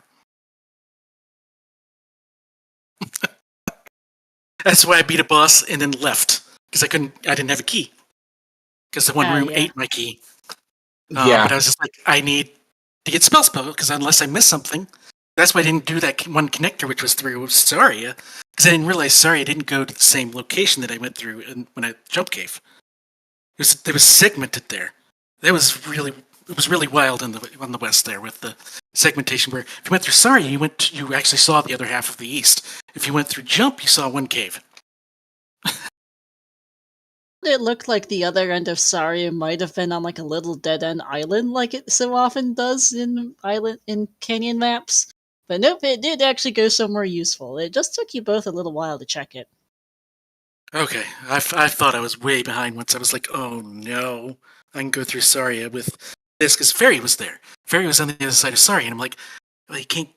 That's why I beat a boss and then left, because I didn't have a key. Because the one room ate my key. Yeah. But I was just like, I need to get spell, because unless I miss something. That's why I didn't do that one connector, which was through Saria. Because I didn't realize Saria didn't go to the same location that I went through when I jump cave. It was segmented there. It was really wild on the west there with the segmentation, where if you went through Saria, you actually saw the other half of the east. If you went through jump, you saw one cave. It looked like the other end of Saria might have been on like a little dead-end island, like it so often does in canyon maps. But nope, it did actually go somewhere useful. It just took you both a little while to check it. Okay, I thought I was way behind once I was like, oh no, I can go through Saria with this, because Fairy was there. Fairy was on the other side of Saria, and I'm like, well, you can't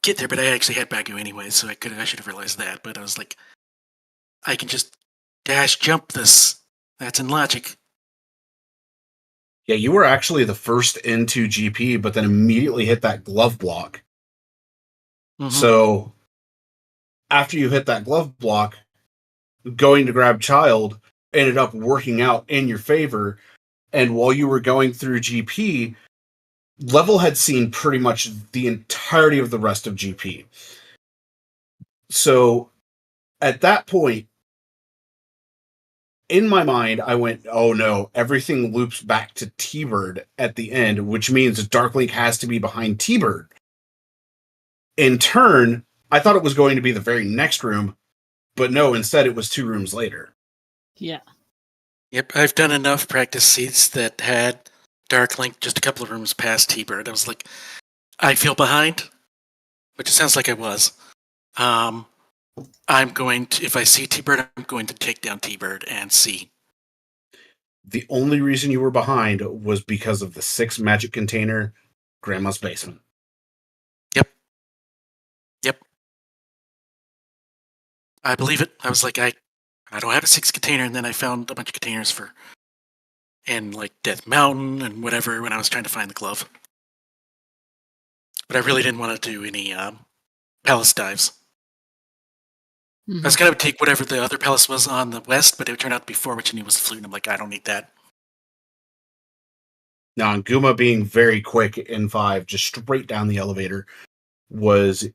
get there, but I actually had Bagu anyway, so I should have realized that, but I was like, I can just dash jump this. That's in logic. Yeah, you were actually the first into GP, but then immediately hit that glove block. Mhm. So after you hit that glove block, going to grab child ended up working out in your favor. And while you were going through GP, Level had seen pretty much the entirety of the rest of GP. So at that point, in my mind, I went, oh no, everything loops back to T-Bird at the end, which means Darklink has to be behind T-Bird. In turn, I thought it was going to be the very next room, but no, instead it was 2 rooms later. Yeah. Yep, I've done enough practice seats that had Darklink just a couple of rooms past T-Bird. I was like, I feel behind, which it sounds like I was. I'm going to, if I see T-Bird, I'm going to take down T-Bird and see. The only reason you were behind was because of the 6 magic container Grandma's basement. Yep. I believe it. I was like, I don't have a 6 container, and then I found a bunch of containers for, and like Death Mountain and whatever when I was trying to find the glove. But I really didn't want to do any palace dives. Mhm. I was going to take whatever the other palace was on the west, but it turned out to be 4, which I knew was the flute, and I'm like, I don't need that. Now, Guma being very quick in 5, just straight down the elevator, was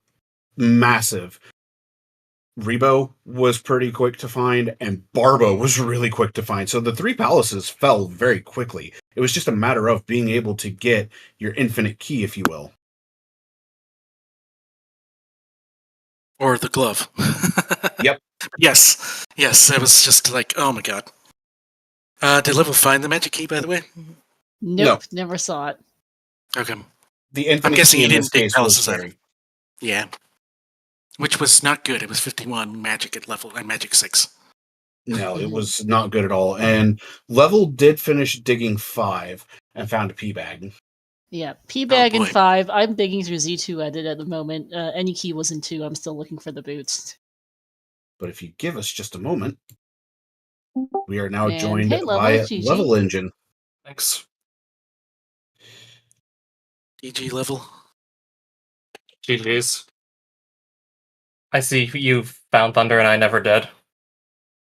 massive. Rebo was pretty quick to find, and Barbo was really quick to find. So the 3 palaces fell very quickly. It was just a matter of being able to get your infinite key, if you will. Or the glove. Yep. Yes. It was just like, oh my god. Did Level find the magic key, by the way? Nope, never saw it. Okay. The infinite I'm guessing key he in this didn't take case was palaces out. fairy. Yeah. Which was not good. It was 51 magic at level and magic 6. No, it was not good at all. And Level did finish digging 5 and found a pea bag. Yeah, P-Bag in boy. 5. I'm digging through Z2 edit at the moment. Any key was in 2. I'm still looking for the boots. But if you give us just a moment, we are now And joined hey, Level, by GG. Level Engine. Thanks. DG Level. GG's. I see you found Thunder and I never did.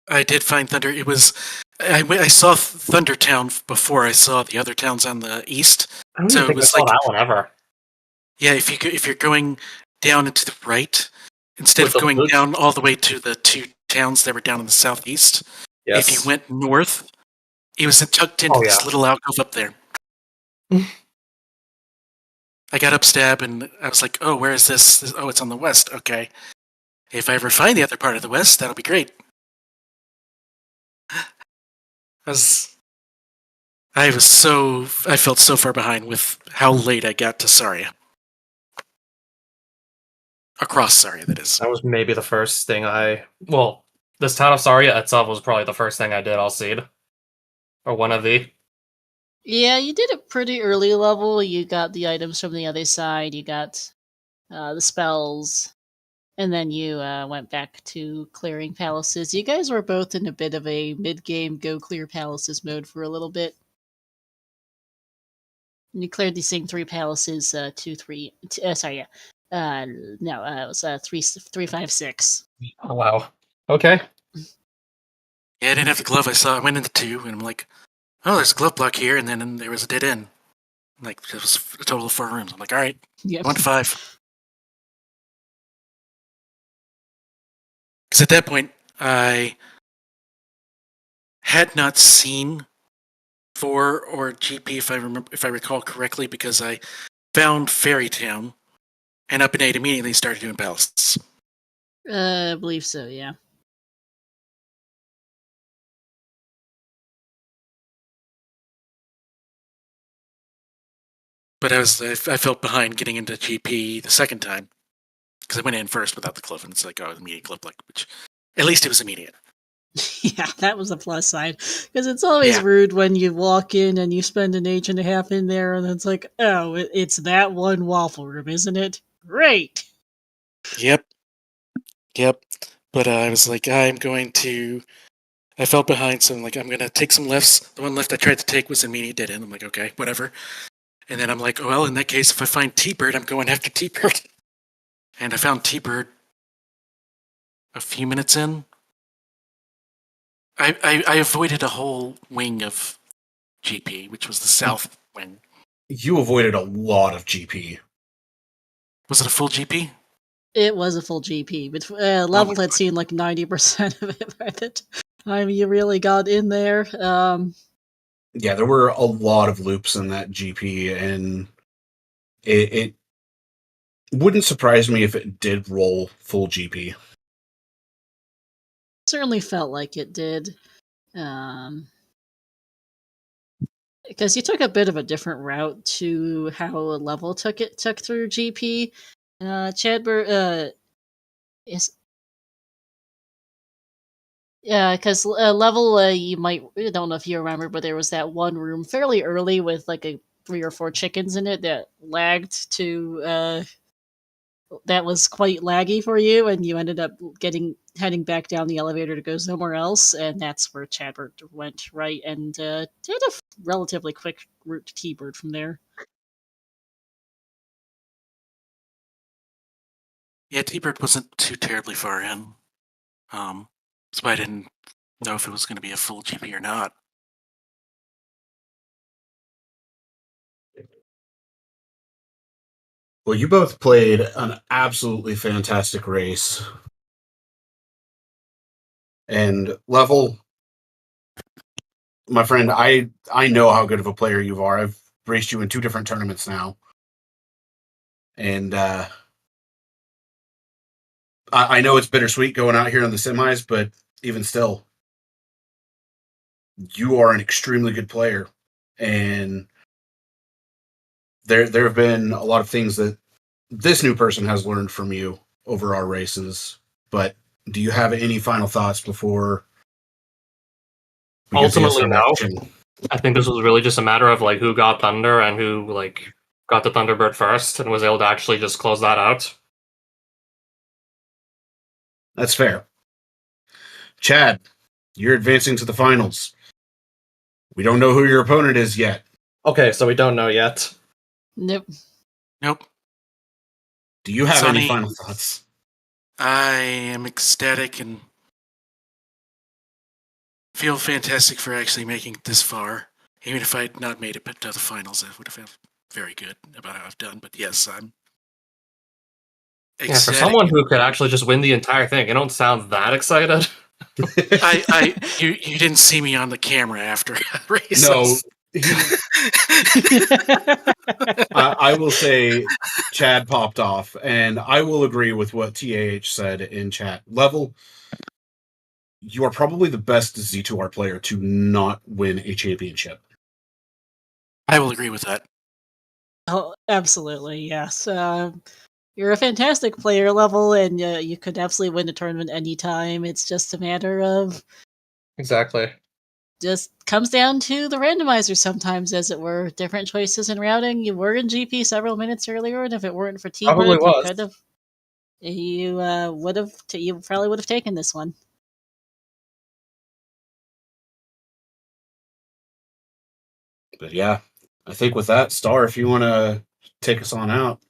I did find Thunder. It was I saw Thundertown before I saw the other towns on the east. I don't So even it think I was saw like- that one ever. Yeah, if you're going down and to the right, instead With of the going blue- down all the way to the 2 towns that were down in the southeast, Yes. if you went north, it was tucked into Oh, this yeah. little alcove up there. I got up stab and I was like, oh, where is this? Oh, it's on the west. Okay. If I ever find the other part of the west, that'll be great. I felt so far behind with how late I got to Saria. Across Saria, that is. That was maybe the first thing well, this town of Saria itself was probably the first thing I did all seed. Or one of the. Yeah, you did it pretty early level. You got the items from the other side. You got the spells. And then you went back to clearing palaces. You guys were both in a bit of a mid-game go clear palaces mode for a little bit. And you cleared the same 3 palaces, 2, 3. Sorry, yeah. No, it was 3, 5, 6. Oh, wow. Okay. Yeah, I didn't have the glove. I went into 2, and I'm like, oh, there's a glove block here, and then there was a dead end. Like, it was a total of 4 rooms. I'm like, all right, Yep. 1 to 5. Because at that point, I had not seen 4 or GP, if I recall correctly, because I found Fairy Town, and up in 8 immediately started doing palaces. I believe so, yeah. But I felt behind getting into GP the second time because I went in first without the glove, and it's like, oh, immediate glove block, which at least it was immediate. Yeah, that was a plus side. Because it's always rude when you walk in and you spend an age and a half in there, and it's like, oh, it's that one waffle room, isn't it? Great! Yep. But I was like, I'm going to I fell behind, so I'm like, I'm gonna take some lifts. The one lift I tried to take was immediate dead end. I'm like, okay, whatever. And then I'm like, oh, well, in that case, if I find T-Bird, I'm going after T-Bird. And I found T-Bird a few minutes in. I avoided a whole wing of GP, which was the south wing. You avoided a lot of GP. Was it a full GP? It was a full GP, but Level had seen like 90% of it by the time you really got in there. Yeah, there were a lot of loops in that GP, and it wouldn't surprise me if it did roll full GP. Certainly felt like it did. Because you took a bit of a different route to how Level took through GP. Chadbert is yeah, because Level you might, I don't know if you remember, but there was that one room fairly early with like 3 or 4 chickens in it that lagged to that was quite laggy for you, and you ended up heading back down the elevator to go somewhere else, and that's where Chadbert went, right, and did a relatively quick route to T-Bird from there. Yeah, T-Bird wasn't too terribly far in. So I didn't know if it was going to be a full GP or not. Well, you both played an absolutely fantastic race. And Level, my friend, I know how good of a player you are. I've raced you in 2 different tournaments now. And I know it's bittersweet going out here in the semis, but even still, you are an extremely good player. And there have been a lot of things that this new person has learned from you over our races. But do you have any final thoughts before we get to the Ultimately, no. selection? I think this was really just a matter of like who got Thunder and who like got the Thunderbird first and was able to actually just close that out. That's fair. Chad, you're advancing to the finals. We don't know who your opponent is yet. Okay, so we don't know yet. Nope. Do you have Sonny, any final thoughts? I am ecstatic and feel fantastic for actually making it this far. Even if I had not made it to the finals, I would have felt very good about how I've done. But yes, I'm ecstatic. Yeah, for someone who could actually just win the entire thing, you don't sound that excited. You didn't see me on the camera after races. No. I will say Chad popped off, and I will agree with what TAH said in chat. Level, you are probably the best Z2R player to not win a championship. I will agree with that. Oh, absolutely, yes. You're a fantastic player, Level, and you could absolutely win a tournament anytime. It's just a matter of Exactly. just comes down to the randomizer sometimes, as it were. Different choices in routing. You were in GP several minutes earlier, and if it weren't for T-Bird, you probably would have taken this one. But yeah, I think with that, Star, if you want to take us on out.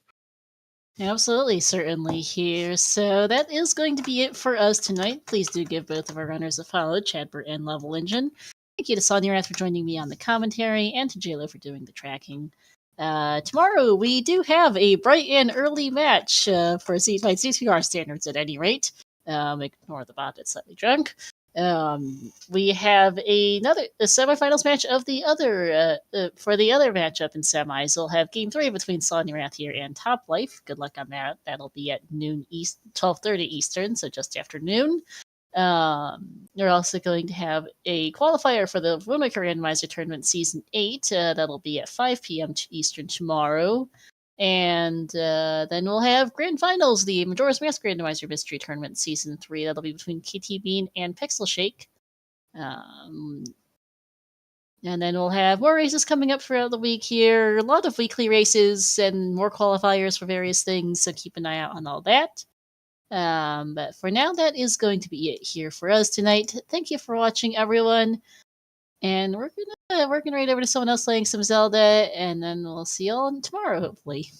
Absolutely, certainly here. So that is going to be it for us tonight. Please do give both of our runners a follow, Chadbert and levelengine. Thank you to Sonia for joining me on the commentary, and to JLo for doing the tracking. Tomorrow we do have a bright and early match for Z2R standards at any rate. Ignore the bot that's slightly drunk. We have a semifinals match of the other for the other matchup in semis. We'll have Game 3 between Sonia here and Top Life. Good luck on that. That'll be at noon East, 12:30 Eastern, so just after noon. We're also going to have a qualifier for the Womaker Randomizer Tournament Season 8. That'll be at 5 p.m. Eastern tomorrow. And then we'll have Grand Finals, the Majora's Mask Randomizer Mystery Tournament Season 3. That'll be between KT Bean and Pixel Shake. And then we'll have more races coming up throughout the week here. A lot of weekly races and more qualifiers for various things, so keep an eye out on all that. But for now, that is going to be it here for us tonight. Thank you for watching, everyone. And we're gonna right over to someone else playing some Zelda, and then we'll see y'all tomorrow, hopefully.